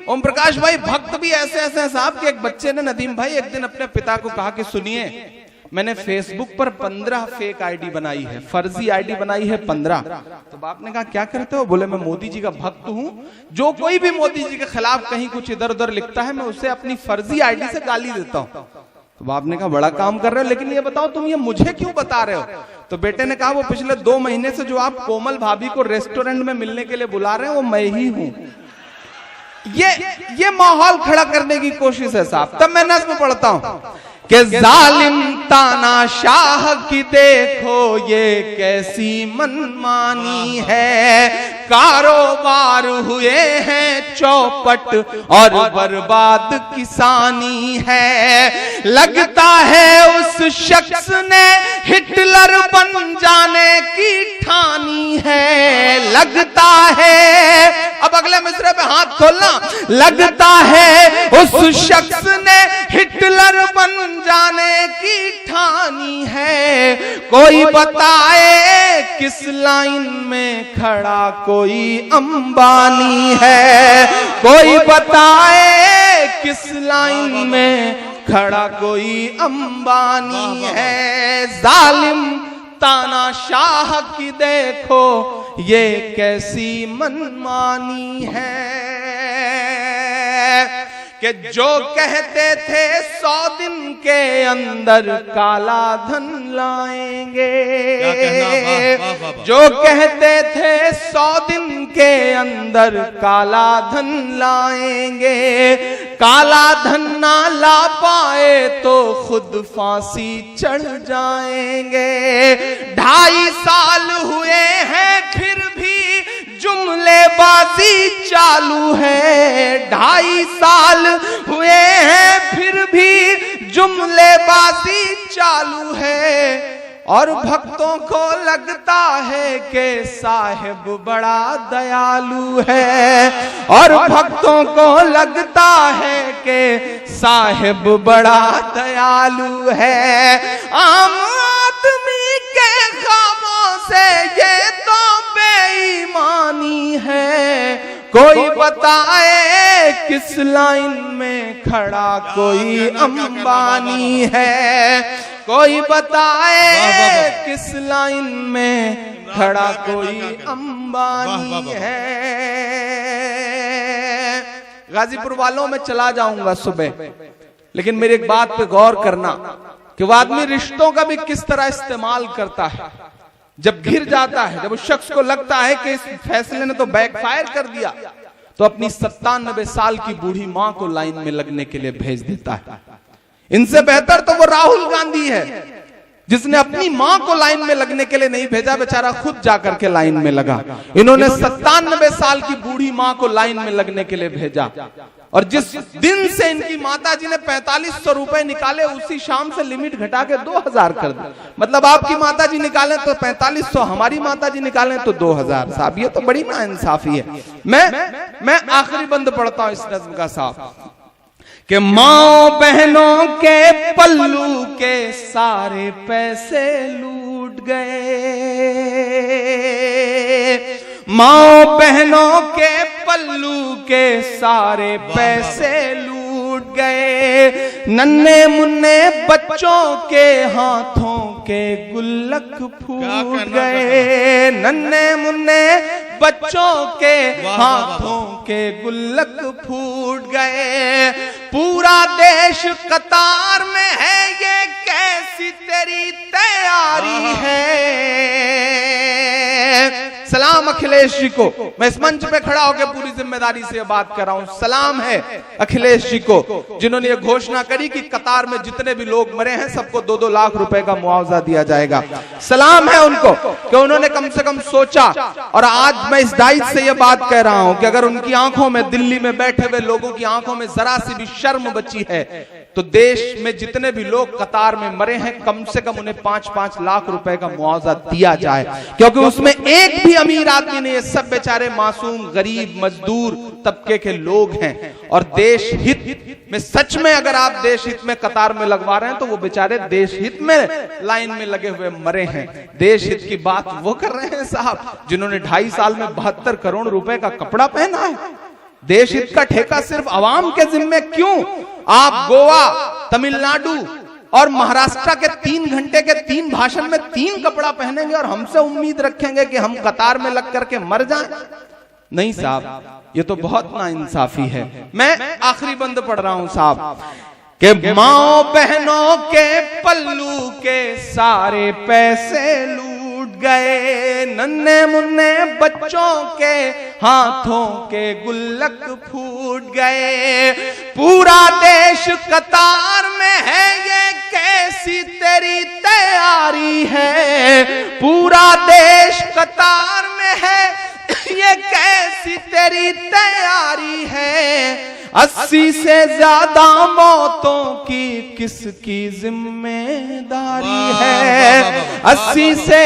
ओम प्रकाश भाई, भक्त भी ऐसे ऐसे हैं साहब कि एक बच्चे ने, नदीम भाई, एक दिन अपने पिता को कहा कि सुनिए मैंने फेसबुक पर 15 फेक आईडी बनाई है, फर्जी आईडी बनाई है 15। तो बाप ने कहा क्या करते हो? बोले मैं मोदी जी का भक्त हूं, जो कोई भी मोदी जी के खिलाफ कहीं कुछ इधर उधर लिखता है मैं उसे अपनी फर्जी आईडी से गाली देता हूं। तो बाप ने कहा बड़ा काम कर रहे हो, लेकिन ये बताओ तुम ये मुझे क्यों बता रहे हो? तो बेटे ने कहा वो पिछले 2 महीने से जो आप कोमल भाभी को रेस्टोरेंट में मिलने के लिए बुला रहे हैं वो मैं ही हूं। ये माहौल खड़ा करने की कोशिश है साहब। तब मैं नज़्म पढ़ता हूं कि जालिम तानाशाह की देखो ये कैसी मनमानी है, कारोबार हुए हैं चौपट और बर्बाद किसानी है। लगता है उस शख्स ने हिटलर बन जाने की ठानी है। लगता है, अब अगले मिसरे पे हाथ खोलना, लगता है उस शख्स ने हिटलर बन जाने की ठानी है। कोई बताए किस लाइन में खड़ा कोई अंबानी है। कोई बताए किस लाइन में खड़ा कोई अंबानी है। जालिम तानाशाह की देखो ये कैसी मनमानी है कि जो कहते थे 100 दिन के अंदर काला धन लाएंगे, जो कहते थे 100 दिन के अंदर काला धन लाएंगे, काला धन ना ला पाए तो खुद फांसी चढ़ जाएंगे। 2.5 साल हुए हैं फिर भी जुमलेबाजी चालू है। 2.5 साल हुए हैं फिर भी जुमलेबाजी चालू है। और भक्तों को लगता है कि साहिब बड़ा दयालु है। और भक्तों को लगता है कि साहिब बड़ा दयालु है। आम आदमी के ख्वाबों से ये तो बेईमानी है। कोई बताए किस लाइन में खड़ा कोई अंबानी है। कोई बताए किस लाइन में खड़ा कोई अंबानी है। गाजीपुर वालों में चला जाऊंगा सुबह, लेकिन मेरी एक बात पे गौर करना कि वो आदमी रिश्तों का भी किस तरह इस्तेमाल करता है। जब घिर जाता है, जब उस शख्स को लगता है कि इस फैसले ने तो बैकफायर कर दिया, तो अपनी 97 साल की बूढ़ी मां को लाइन में लगने के लिए भेज देता है। इनसे बेहतर तो वो राहुल गांधी है, जिसने अपनी मां को लाइन में लगने के लिए नहीं भेजा, बेचारा खुद जाकर के लाइन में लगा। इन्होंने 97 साल की बूढ़ी मां को लाइन में लगने के लिए भेजा, और जिस दिन से इनकी माताजी ने 4500 रुपए निकाले, उसी शाम से लिमिट घटा के 2000 कर दी। मतलब आपकी माताजी निकालें तो 4500, हमारी माताजी निकालें तो 2000। साहब ये तो बड़ी नाइंसाफी है। मैं आखिरी बंद पढ़ता हूं इस नज्म का साहब, कि माओ बहनों के पल्लू के सारे पैसे लूट गए। माओ बहनों के पल्लू के सारे पैसे लूट गए। नन्हे मुन्ने बच्चों के हाथों के गुल्लक फूट गए। नन्हे मुन्ने बच्चों के हाथों के गुल्लक फूट गए। पूरा देश कतार में है, ये कैसी तेरी तैयारी है। सलाम अखिलेश जी को, मैं इस मंच पे खड़ा होकर पूरी जिम्मेदारी से बात कर रहा हूं। सलाम है अखिलेश जी को, जिन्होंने ये घोषणा करी कि कतार में जितने भी लोग मरे हैं सबको 2-2 लाख रुपए का मुआवजा दिया जाएगा। सलाम है उनको कि उन्होंने कम से कम सोचा। और आज मैं इस दायित्व से ये बात कह रहा हूं कि अगर उनकी आंखों में, दिल्ली में बैठे हुए लोगों की आंखों में जरा सी भी शर्म बची है, तो देश में जितने भी लोग कतार में मरे हैं कम से कम उन्हें 5-5 लाख रुपए का मुआवजा दिया जाए, क्योंकि उसमें एक भी अमीर आदमी नहीं है। सब बेचारे मासूम, गरीब, मजदूर तबके के लोग हैं। और देश हित में, सच में अगर आप देश हित में कतार में लगवा रहे हैं तो वो बेचारे देश हित में लाइन में लगे हुए मरे हैं। देश हित की बात वो कर रहे हैं साहब जिन्होंने 2.5 साल में 72 करोड़ रुपए का कपड़ा पहना है। देश हित का ठेका सिर्फ अवाम के जिम्मे क्यों? आप गोवा, तमिलनाडु और महाराष्ट्र के 3 घंटे के 3 भाषण में 3 कपड़ा पहनेंगे और हमसे उम्मीद रखेंगे कि हम कतार में लग करके मर जाएं? नहीं साहब, ये तो बहुत नाइंसाफी है। मैं आखिरी बंद पढ़ रहा हूं साहब, कि माओ बहनों के पल्लू के सारे पैसे लूट गए। नन्हे मुन्ने बच्चों के हाथों के गुल्लक फूट गए। पूरा देश कतार में है, ये कैसी तेरी तैयारी है। पूरा देश कतार में है, ये कैसी तेरी तैयारी है। 80 से ज्यादा मौतों की किसकी जिम्मेदारी है। 80 से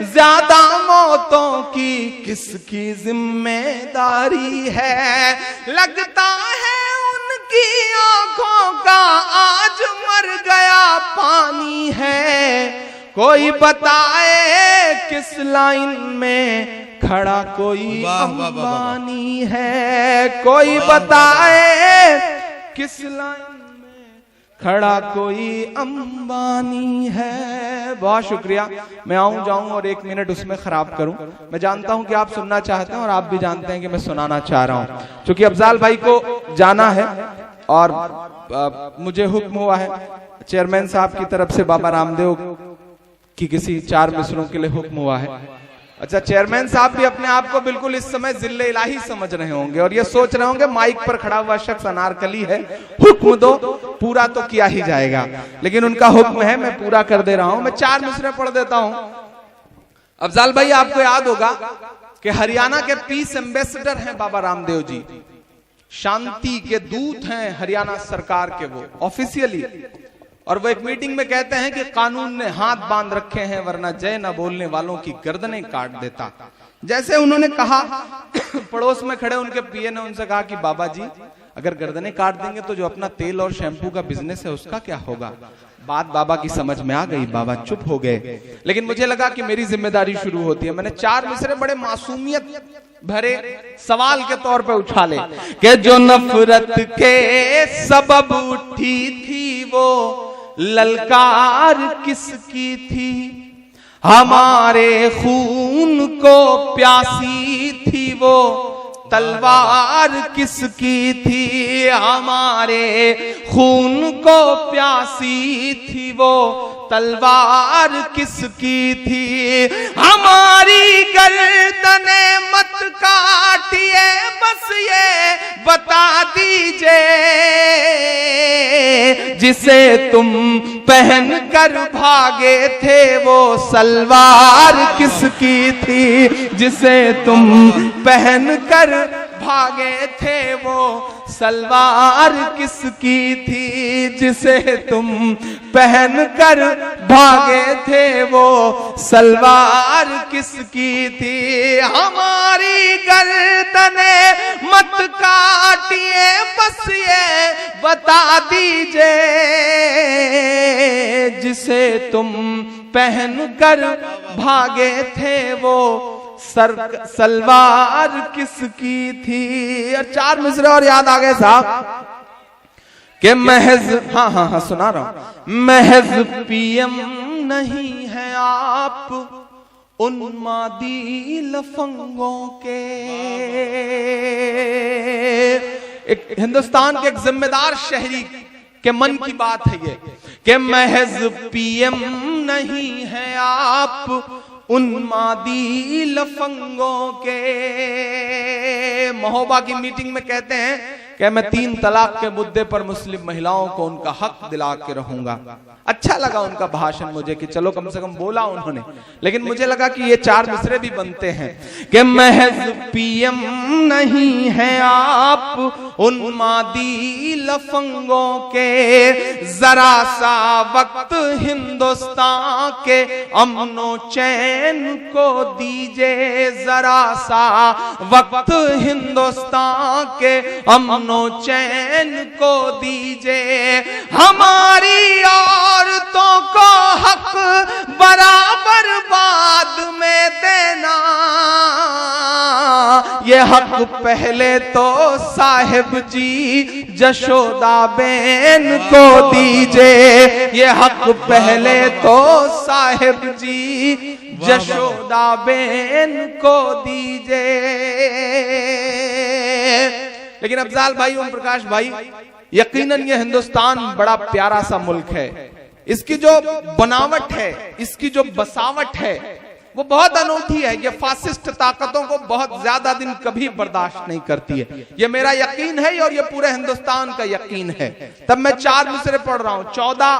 ज्यादा मौतों की किसकी जिम्मेदारी है। लगता है उनकी आंखों का आज मर गया पानी है। कोई बताए किस लाइन में खड़ा कोई अंबानी है। कोई बताए किस लाइन में खड़ा कोई अंबानी है। बहुत शुक्रिया। मैं आऊं जाऊं और 1 मिनट उसमें खराब करूं। मैं जानता हूं कि आप सुनना चाहते हैं और आप भी जानते हैं कि मैं सुनाना चाह रहा हूं। क्योंकि अफजाल भाई को जाना है और मुझे हुक्म हुआ है चेयरमैन साहब की तरफ से, बाबा रामदेव की किसी 4 मिसरों के लिए हुक्म हुआ है। अच्छा, चेयरमैन साहब भी अपने आप को बिल्कुल इस समय जिल्ले इलाही समझ रहे होंगे और ये सोच रहे होंगे माइक पर खड़ा हुआ शख्स अनारकली है, हुक्म दो, पूरा तो किया ही जाएगा। लेकिन उनका हुक्म है, मैं पूरा कर दे रहा हूं। मैं 4 मिसरे पढ़ देता हूं। अफजाल भाई, आपको याद होगा कि हरियाणा के पीस एम्बेसडर हैं बाबा रामदेव जी, शांति के दूत हैं हरियाणा सरकार के वो ऑफिशियली। और वो एक मीटिंग में कहते हैं कि कानून ने हाथ बांध रखे हैं वरना जय न बोलने वालों की गर्दनें काट देता। जैसे उन्होंने कहा, पड़ोस में खड़े उनके पीए ने उनसे कहा कि बाबा जी अगर गर्दनें काट देंगे तो जो अपना तेल और शैम्पू का बिजनेस है उसका क्या होगा। बात बाबा की समझ में आ गई, बाबा चुप हो गए। लेकिन मुझे लगा कि मेरी जिम्मेदारी शुरू होती है। मैंने 4 मिसरे बड़े मासूमियत भरे सवाल के तौर पे उछाले कि जो नफरत के सबब उठी थी वो ललकार किसकी थी। हमारे खून को प्यासी थी वो तलवार किसकी थी। हमारे खून को प्यासी थी वो तलवार किसकी थी। हमारी गर्दने मत काटिए, बस ये बता दीजिए जिसे तुम पहन कर भागे थे वो सलवार किसकी थी। जिसे तुम पहन कर भागे थे वो सलवार किसकी थी। जिसे तुम पहन कर भागे थे वो सलवार किसकी थी। हमारी गर्दने मत काटिए, बस ये बता दीजिए जिसे तुम पहन कर भागे थे वो सलवार किसकी थी। और 4 मिसरे और याद आ गए साहब कि महज, हाँ सुना रहा हूं, महज पीएम नहीं है आप उन्मादी लफंगों के। एक हिंदुस्तान के एक जिम्मेदार शहरी के मन की बात है ये कि महज पीएम नहीं है आप उन्मादी लफंगों के। महोबा की मीटिंग में कहते हैं कि मैं 3 तलाक के मुद्दे पर मुस्लिम महिलाओं को उनका हक दिला के रहूंगा। अच्छा लगा उनका भाषण मुझे कि चलो कम से कम बोला उन्होंने। लेकिन मुझे लगा कि ये 4 मिसरे भी बनते हैं कि महज पीएम नहीं है आप उन्मादी लफंगों के। जरा सा वक्त हिंदुस्तान के अमनो चैन को दीजिए। जरा सा वक्त हिंदुस्तान के अमनो चैन को दीजिए। हमारी औरतों को हक बराबर बाद में देना। ये हक पहले तो साहिब जी जशोदा बेन को दीजिए। ये हक पहले तो साहिब जी जशोदा बेन को दीजिए। लेकिन अफजाल भाई, ओम प्रकाश भाई, यकीनन ये हिंदुस्तान बड़ा प्यारा सा मुल्क है। इसकी जो बनावट है, इसकी जो बसावट है वो बहुत अनूठी है। ये फासिस्ट ताकतों को बहुत ज्यादा दिन कभी बर्दाश्त नहीं करती है। ये मेरा यकीन है और ये पूरे हिंदुस्तान का यकीन है। तब मैं 4 मिसरे पढ़ रहा हूं, 14,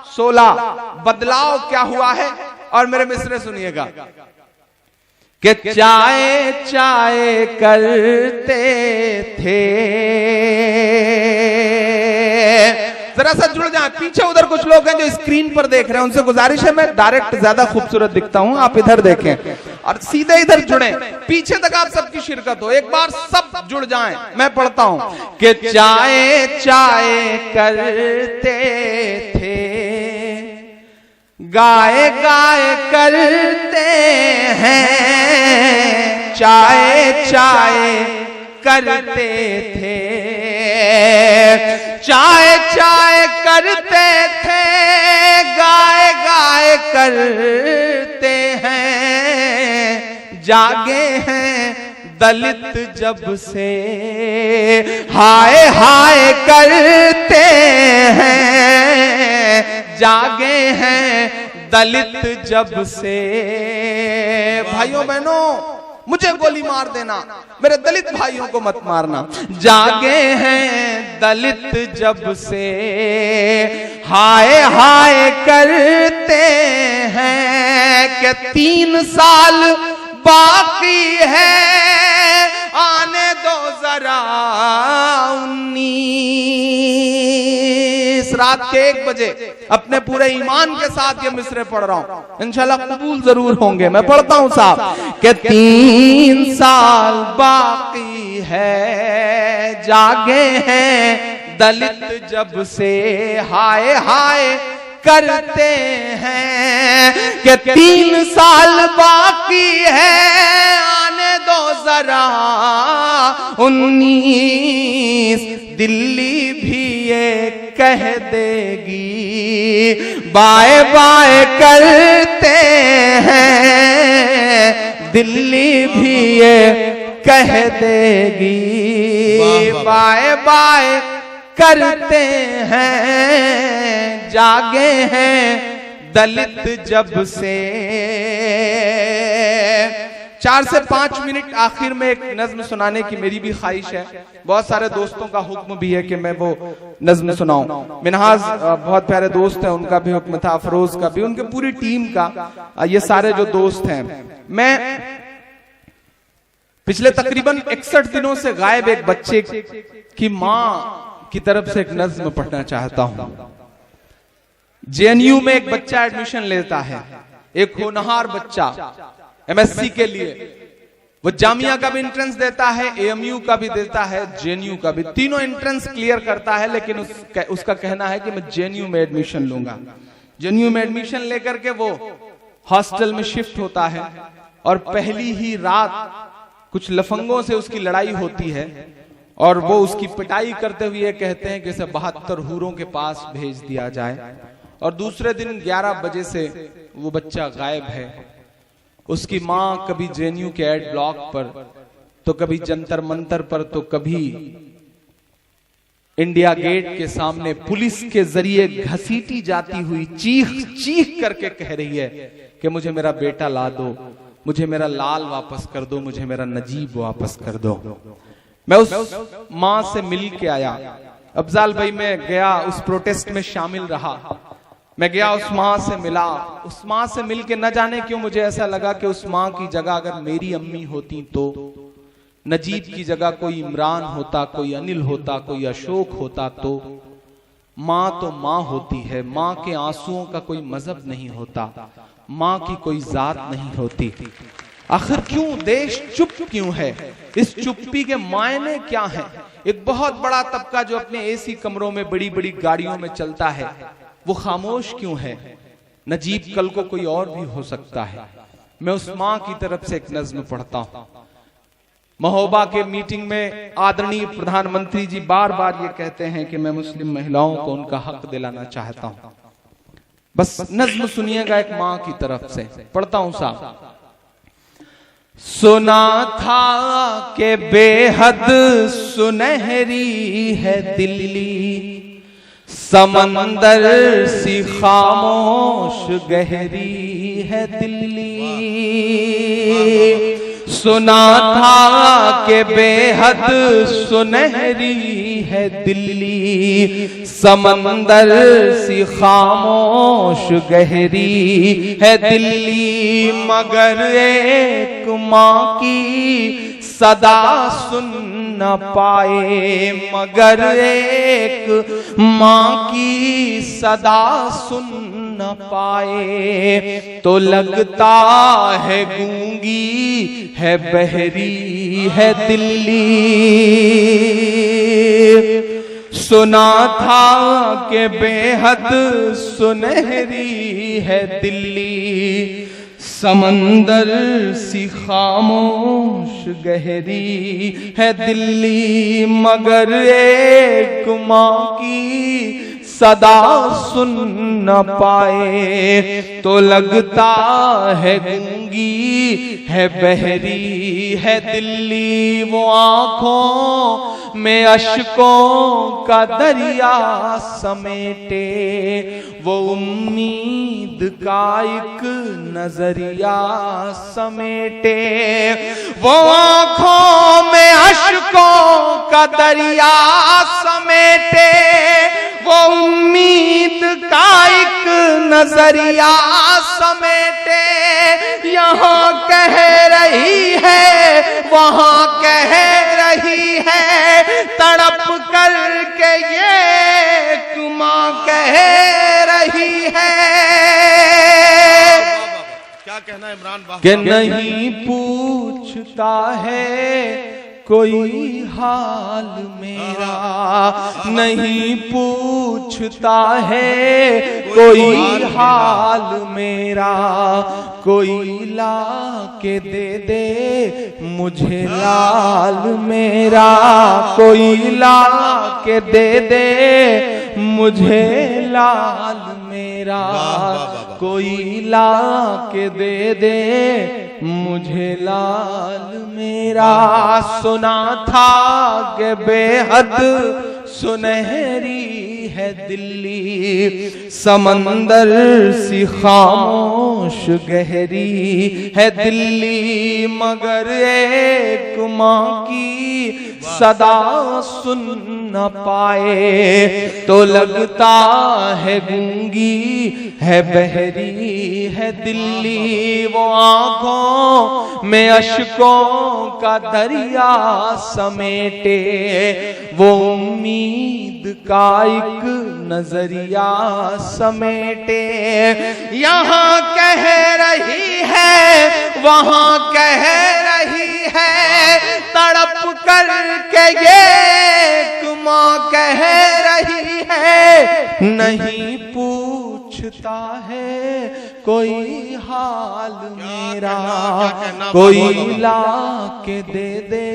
16। बदलाव क्या हुआ है और मेरे मिसरे सुनिएगा कि चाय चाय करते थे जरा सा जुड़ जाए। पीछे उधर कुछ लोग हैं जो स्क्रीन पर देख रहे हैं, उनसे गुजारिश है, मैं डायरेक्ट ज्यादा खूबसूरत दिखता हूं, आप इधर देखें और सीधे इधर जुड़े, पीछे तक आप सबकी शिरकत हो। एक बार सब जुड़ जाएं, मैं पढ़ता हूं कि चाय चाय करते थे, गाय गाय करते हैं, चाय चाय करते थे, चाय चाय करते थे, गाय गाय करते हैं, जागे हैं दलित जब से, हाय हाय करते हैं, जागे हैं दलित जब से। भाइयों बहनों, मुझे गोली मार देना, मेरे दलित भाइयों को मत मारना। जागे हैं दलित जब से, हाय हाय करते हैं कि 3 साल बाकी है, आने दो जरा 19। रात के 1 बजे अपने पूरे ईमान के साथ ये मिसरे पढ़ रहा हूं, इंशाल्लाह कबूल जरूर होंगे। मैं पढ़ता हूं साहब कि 3 साल बाकी है, जागे हैं दलित जब से, हाय हाय करते हैं कि 3 साल बाकी है, आने दो जरा 19। दिल्ली भी ये कह देगी, बाय बाय करते हैं, दिल्ली भी ये कह देगी, बाय बाय करते हैं, जागे हैं दलित जब से। 4 से 5 मिनट आखिर में एक नज्म सुनाने की मेरी भी ख्वाहिश है। बहुत सारे दोस्तों का हुक्म भी है कि मैं वो नज्म सुनाऊं। मिनहाज बहुत प्यारे दोस्त हैं, उनका भी हुक्म था, अफरोज का भी, उनके पूरी टीम का, ये सारे जो दोस्त हैं। मैं पिछले तकरीबन 61 दिनों से गायब एक बच्चे की मां की तरफ से एक नज्म पढ़ना चाहता हूं। जेएनयू में एक बच्चा एडमिशन लेता है, एक होनहार बच्चा एमएससी के लिए, वो जामिया का भी एंट्रेंस देता है, एएमयू का भी देता है, जेएनयू का भी, तीनों एंट्रेंस क्लियर करता है, लेकिन उसका कहना है कि मैं जेएनयू में एडमिशन लूंगा। जेएनयू में एडमिशन लेकर के वो हॉस्टल में शिफ्ट होता है और पहली ही रात कुछ लफंगों से उसकी लड़ाई होती है और वो उसकी पिटाई करते हुए कहते हैं कि इसे 72 हूरों के पास भेज दिया जाए। और दूसरे दिन 11 बजे से वो बच्चा गायब है। उसकी माँ कभी जेएनयू के एड ब्लॉक पर, तो कभी जंतर मंतर पर, तो कभी इंडिया गेट के सामने पुलिस के जरिए घसीटी जाती हुई चीख चीख करके कह रही है कि मुझे मेरा बेटा ला दो, मुझे मेरा लाल वापस कर दो, मुझे मेरा नजीब वापस कर दो। मैं उस माँ से मिल के आया। अफजाल भाई, मैं गया उस प्रोटेस्ट में शामिल रहा, मैं गया उस माँ से मिला। उस माँ से मिल के न जाने क्यों मुझे ऐसा लगा कि उस माँ की जगह अगर मेरी अम्मी होती, तो नजीब की जगह कोई इमरान होता, कोई अनिल होता, कोई अशोक होता, तो माँ होती है। माँ के आंसुओं का कोई मजहब नहीं होता, माँ की कोई जात नहीं होती। आखिर क्यों देश चुप क्यों है? इस चुप्पी के मायने क्या हैं? एक बहुत बड़ा तबका जो अपने एसी कमरों में बड़ी बड़ी गाड़ियों में चलता है, वो खामोश क्यों है? नजीब कल को कोई और भी हो सकता है। मैं उस माँ की तरफ से एक नज्म पढ़ता हूं। महोबा के मीटिंग में आदरणीय प्रधानमंत्री जी बार बार ये कहते हैं कि मैं मुस्लिम महिलाओं को उनका हक दिलाना चाहता हूं। बस नज्म सुनिएगा एक माँ की तरफ से, पढ़ता हूं साहब। सुना था कि बेहद सुनहरी है दिल्ली, समंदर सी खामोश गहरी है दिल्ली। सुना था कि बेहद सुनहरी है दिल्ली, समंदर सी खामोश गहरी है दिल्ली। मगर एक माँ की सदा सुन न पाए, मगर एक माँ की सदा सुन न पाए। तो लगता है गूंगी है, बहरी है दिल्ली। सुना था कि बेहद सुनहरी है दिल्ली, समंदर सी खामोश गहरी है दिल्ली, मगर एक माँ की सदा सुन न पाए। तो लगता है गूंगी है, बहरी है दिल्ली। वो आंखों में अश्कों का दरिया समेटे, वो उम्मीद का एक नजरिया समेटे। वो आंखों में अश्कों का दरिया समेटे, वो उम्मीद का एक नजरिया समेटे। यहाँ कह रही है, वहाँ कह रही है, तड़प करके ये माँ कह रही है। क्या कहना है इमरान बाबा? कि नहीं पूछता है कोई हाल मेरा, नहीं पूछता है कोई हाल मेरा। कोई ला के दे दे मुझे लाल मेरा, कोई ला के दे दे मुझे लाल मेरा, कोई ला के दे दे मुझे लाल मेरा। सुना था कि बेहद सुनहरी है दिल्ली, समंदर सी खामोश गहरी है दिल्ली, मगर एक माँ की सदा सुन न पाए। तो लगता है गूंगी है, बहरी है दिल्ली। वो आंखों में अश्कों का दरिया समेटे, वो उम्मीद का एक नजरिया समेटे। यहाँ कह रही है, वहाँ कह रही है, तड़प करके ये माँ कह रही है। नहीं पूछता है कोई हाल मेरा, कोई ला के दे दे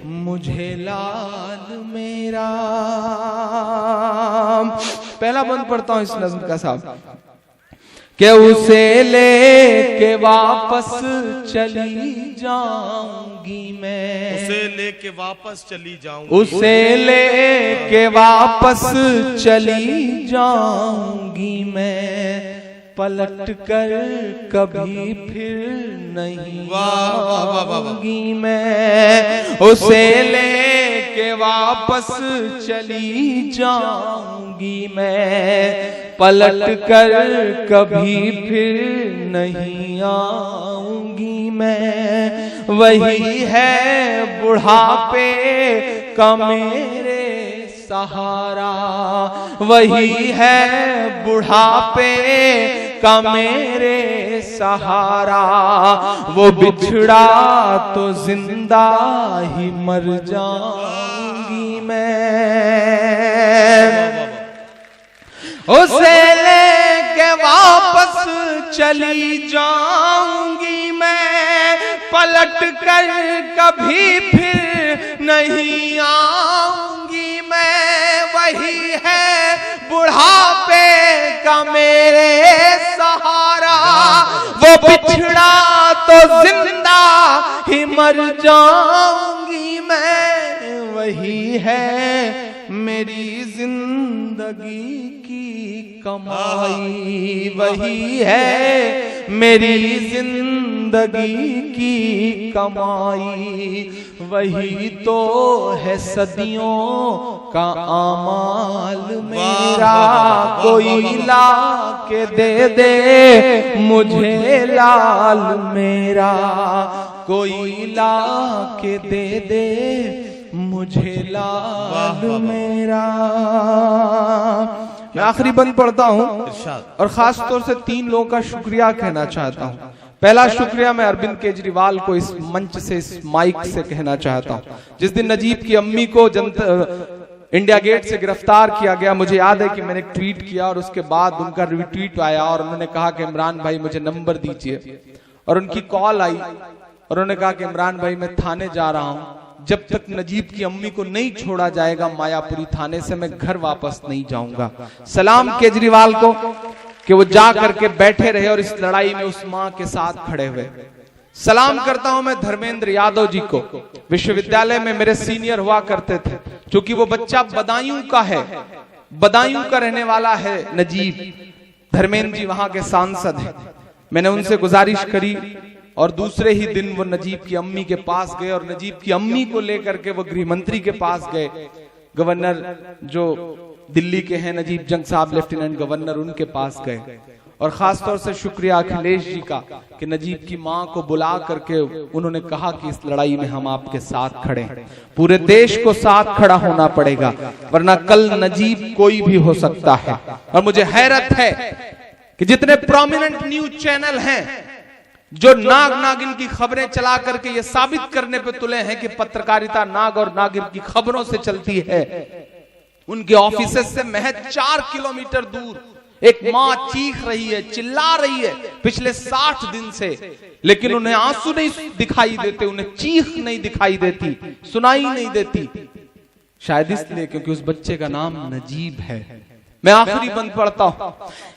मुझे लाल मेरा। पहला बंद पढ़ता हूं इस नज़्म का साहब। कि उसे लेके वापस चली जाऊंगी मैं, उसे लेके वापस चली जाऊंगी, उसे लेके वापस चली जाऊंगी मैं। पलट कर कभी फिर नहीं आऊंगी मैं, उसे लेके वापस चली जाऊंगी मैं। पलट कर कभी फिर नहीं आऊंगी मैं। वही है बुढ़ापे का मेरे सहारा, वही है बुढ़ापे का मेरे सहारा। वो बिछड़ा तो जिंदा ही मर जाऊंगी मैं। उसे लेके वापस चली जाऊंगी मैं, पलट कर कभी फिर नहीं आऊंगी मैं। वही है बुढ़ापे का मेरे सहारा, वो बिछड़ा तो जिंदा ही मर जाऊंगी मैं। वही है मेरी जिंदगी की कमाई, वही है मेरी जिंदगी की कमाई। वही तो है सदियों का आमाल मेरा। कोई ला के दे दे मुझे लाल मेरा, कोई ला के दे दे मुझे लाल मेरा। मैं आखिरी बंद पढ़ता हूँ और खास तौर से 3 लोगों का शुक्रिया कहना चाहता हूँ। पहला शुक्रिया मैं अरविंद केजरीवाल को इस मंच से, इस माइक से कहना चाहता हूँ। जिस दिन नजीब की अम्मी को इंडिया गेट से गिरफ्तार किया गया, मुझे याद है कि मैंने एक ट्वीट किया और उसके बाद उनका रिट्वीट आया और उन्होंने कहा कि इमरान भाई मुझे नंबर दीजिए, और उनकी कॉल आई और उन्होंने कहा कि इमरान भाई मैं थाने जा रहा हूँ, जब तक नजीब की अम्मी को नहीं छोड़ा जाएगा मायापुरी थाने से मैं घर वापस नहीं जाऊंगा। सलाम केजरीवाल को कि वो जा करके बैठे रहे और इस लड़ाई में उस मां के साथ खड़े हुए। सलाम करता हूं मैं धर्मेंद्र यादव जी को, विश्वविद्यालय में मेरे सीनियर हुआ करते थे। क्योंकि वो बच्चा बदायूं का है, बदायूं का रहने वाला है नजीब। धर्मेंद्र जी वहां के सांसद हैं। मैंने उनसे गुजारिश करी और दूसरे ही दिन वो नजीब की अम्मी के पास गए और नजीब की अम्मी को लेकर के वो गृह मंत्री के पास गए। गवर्नर जो दिल्ली के हैं नजीब जंग साहब, लेफ्टिनेंट गवर्नर, उनके पास गए। और खास तौर से शुक्रिया अखिलेश जी का कि नजीब की मां को बुला करके उन्होंने कहा कि इस लड़ाई में हम आपके साथ खड़े हैं। पूरे देश को साथ खड़ा होना पड़ेगा, वरना कल नजीब कोई भी हो सकता है। और मुझे हैरत है कि जितने प्रोमिनेंट न्यूज चैनल हैं जो नाग नागिन की खबरें चला करके ये साबित करने पे तुले हैं कि पत्रकारिता नाग और नागिन की खबरों से चलती है, उनके ऑफिस से महज 4 किलोमीटर दूर एक मां चीख रही है, चिल्ला रही है पिछले 60 दिन से, लेकिन उन्हें आंसू नहीं दिखाई देते, उन्हें चीख नहीं दिखाई देती, सुनाई नहीं देती। शायद इसलिए क्योंकि उस बच्चे का नाम नजीब है। मैं आखिरी बंद पढ़ता हूं।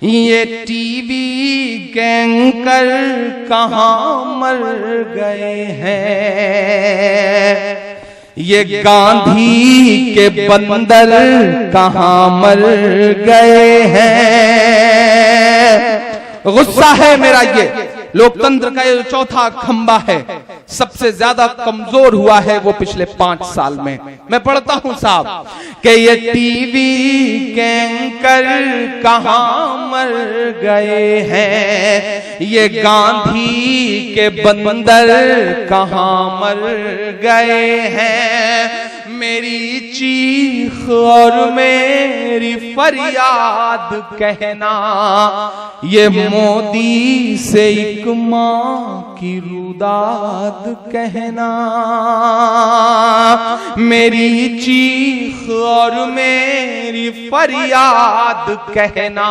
ये टीवी गैंगर कहां मर गए हैं, ये गांधी के बंदर कहां मर गए हैं। गुस्सा है मेरा, ये लोकतंत्र का ये चौथा खंबा है, सबसे ज्यादा कमजोर हुआ है वो पिछले 5 साल में। मैं पढ़ता हूं साहब कि ये टीवी गैंकर कहां मर गए हैं, ये गांधी के बंदर कहां मर गए हैं। मेरी चीख और मेरी फरियाद कहना, ये मोदी से एक मां की रुदाद कहना। मेरी चीख और मेरी फरियाद कहना,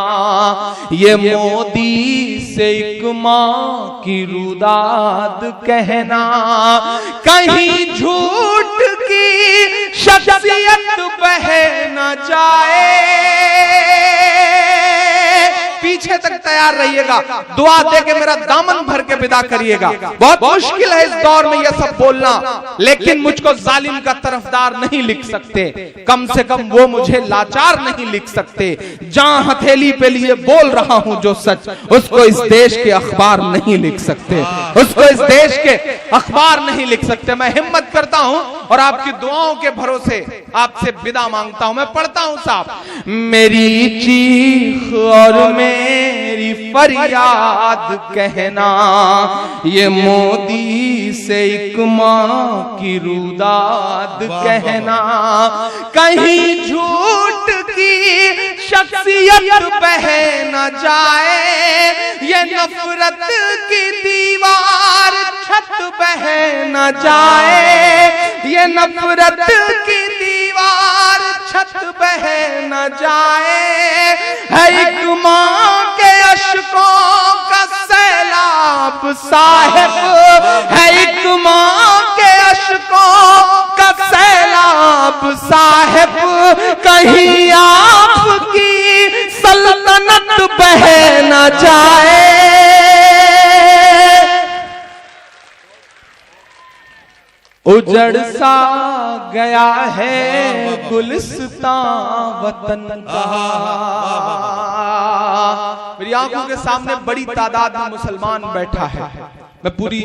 ये मोदी से एक मां की रुदाद कहना। कहीं झूठ की शख्सियत बह न जाए, पीछे तक तैयार रहिएगा, दुआ दे के मेरा दामन भर के विदा करिएगा। बहुत मुश्किल है इस दौर में यह सब बोलना, लेकिन मुझको जालिम का तरफदार नहीं लिख सकते, कम से कम वो मुझे लाचार नहीं लिख सकते। जहां हथेली पे लिए बोल रहा हूं जो सच, उसको इस देश के अखबार नहीं लिख सकते, उसको इस देश के अखबार नहीं लिख सकते। मैं हिम्मत करता हूं और आपकी दुआओं के भरोसे आपसे विदा मांगता हूं। मैं पढ़ता हूं साहब, मेरी चीख और मेरी फरियाद कहना, ये मोदी से एक मां की रुदाद कहना। कहीं झूठ की शख्सियत बह न जाए, ये नफरत की दीवार छत बह न जाए, ये नफरत की दीवार छत बह न जाए। है एक मां के अश्कों का सैलाब साहिब, है एक मां के अश्कों का सैलाब साहिब। कहीं आपकी सल्तनत बह न जाए। उजड़ सा गया है गुलिस्तां वतन का। मेरी आंखों के सामने बड़ी तादाद में मुसलमान बैठा है। मैं पूरी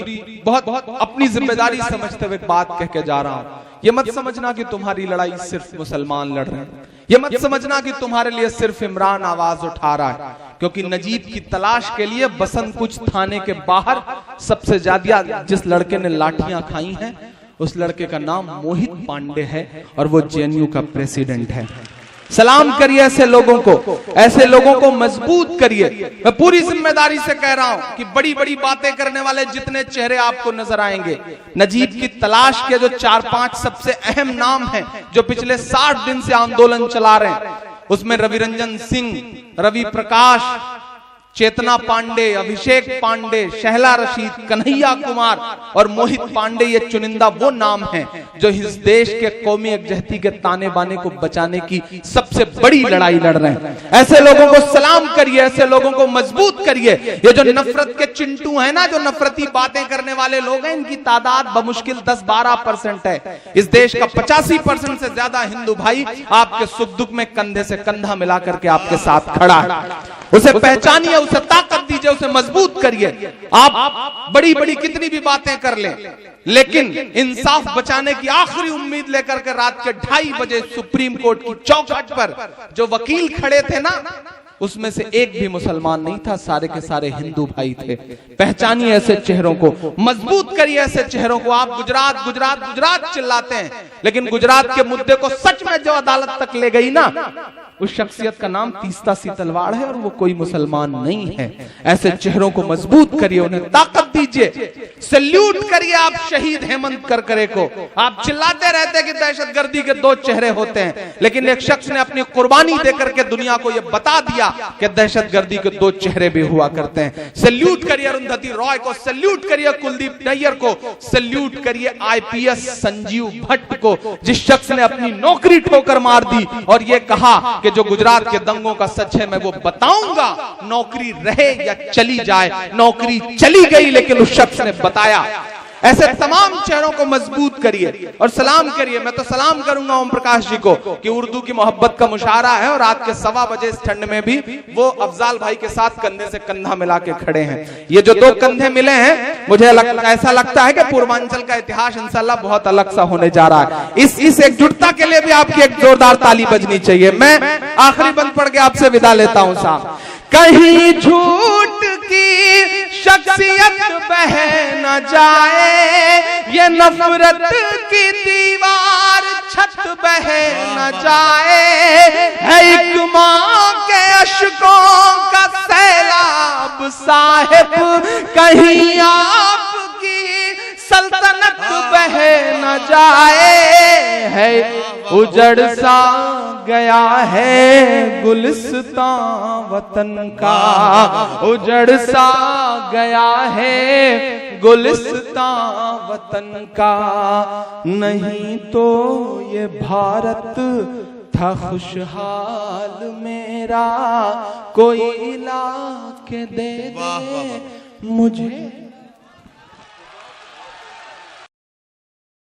बहुत अपनी जिम्मेदारी समझते हुए बात कह के जा रहा हूं। ये मत समझना कि तुम्हारी लड़ाई सिर्फ मुसलमान लड़ रहे हैं, ये मत समझना कि तुम्हारे लिए सिर्फ इमरान आवाज उठा रहा है, क्योंकि नजीब की तलाश के लिए बसंत कुछ थाने के बाहर सबसे ज्यादा जिस लड़के ने लाठियां खाई हैं उस लड़के का नाम मोहित पांडे है और वो जेएनयू का प्रेसिडेंट है। सलाम करिए ऐसे लोगों को मजबूत करिए। मैं पूरी जिम्मेदारी से कह रहा हूं कि बड़ी बड़ी बातें करने वाले जितने चेहरे आपको नजर आएंगे, नजीब की तलाश के जो 4-5 सबसे अहम नाम हैं जो पिछले 60 दिन से आंदोलन चला रहे हैं, उसमें रवि रंजन सिंह, रवि प्रकाश, चेतना पांडे, अभिषेक पांडे, शहला रशीद, कन्हैया कुमार और मोहित पांडे, ये चुनिंदा वो नाम हैं जो इस देश के कौमी एकजहती के ताने बाने को बचाने की सबसे बड़ी लड़ाई लड़ रहे हैं। ऐसे लोगों को सलाम करिए, ऐसे लोगों को मजबूत करिए। ये जो नफरत के चिंटू हैं ना, जो नफरती बातें करने वाले लोग हैं, इनकी तादाद बमुश्किल 10-12% है। इस देश का 85% से ज्यादा हिंदू भाई आपके सुख दुख में कंधे से कंधा मिला करके आपके साथ खड़ा है। उसे पहचानिए, उसे ताकत दीजिए, उसे मजबूत करिए। आप बड़ी बड़ी कितनी भी बातें कर लें, लेकिन इंसाफ बचाने की आखिरी उम्मीद लेकर के रात के 2:30 बजे सुप्रीम कोर्ट की चौखट पर जो वकील खड़े थे ना, उसमें से एक भी मुसलमान नहीं था, सारे के सारे हिंदू भाई थे। पहचानिए ऐसे चेहरों को, मजबूत करिए ऐसे चेहरों को। आप गुजरात गुजरात गुजरात चिल्लाते हैं, लेकिन गुजरात के मुद्दे को सच में जो अदालत तक ले गई ना, उस शख्सियत का नाम तीस्ता सीतलवाड़ है और वो कोई मुसलमान नहीं है। ऐसे चेहरों को मजबूत करिए, उन्हें ताकत दीजिए, सल्यूट करिए आप शहीद हेमंत करकरे को। आप चिल्लाते रहते हैं कि दहशतगर्दी के 2 चेहरे होते हैं, लेकिन एक शख्स ने अपनी कुर्बानी देकर के दुनिया को यह बता दिया कि दहशतगर्दी के 2 चेहरे भी हुआ करते हैं। सल्यूट करिए अरुंधति रॉय को, सल्यूट करिए कुलदीप नैयर को, सल्यूट करिए आईपीएस संजीव भट्ट को, जिस शख्स ने अपनी नौकरी ठोकर मार दी और यह कहा कि जो गुजरात के दंगों का सच है मैं वो बताऊंगा, नौकरी रहे या चली जाए। नौकरी चली गई लेकिन उस शख्स ने बताया। ऐसे तमाम चेहरों को मजबूत करिए और सलाम करिए। मैं तो सलाम करूंगा ओम प्रकाश जी को कि उर्दू की मोहब्बत का मुशायरा है और रात के 1:15 बजे इस ठंड में भी वो अफजाल भाई के साथ कंधे से कंधा मिला के खड़े हैं। ये जो 2 कंधे मिले हैं, मुझे ऐसा लगता है कि पूर्वांचल का इतिहास इंशाल्लाह बहुत अलग सा होने जा रहा है। इस एकजुटता के लिए भी आपकी एक जोरदार ताली बजनी चाहिए। मैं आखिरी बंद पढ़ के आपसे विदा लेता हूं साहब। कहीं झूठ की शख्सियत बह न जाए, ये नफरत की दीवार छत बह न जाए, है एक मां के अश्कों का सैलाब साहिब, कहीं आपकी सल्तनत बह न जाए, है उजड़ सा गया है गुलिस्तां वतन का, उजड़ सा गया है गुलिस्तां वतन का, नहीं तो ये भारत था खुशहाल मेरा, कोई ला के दे दे मुझे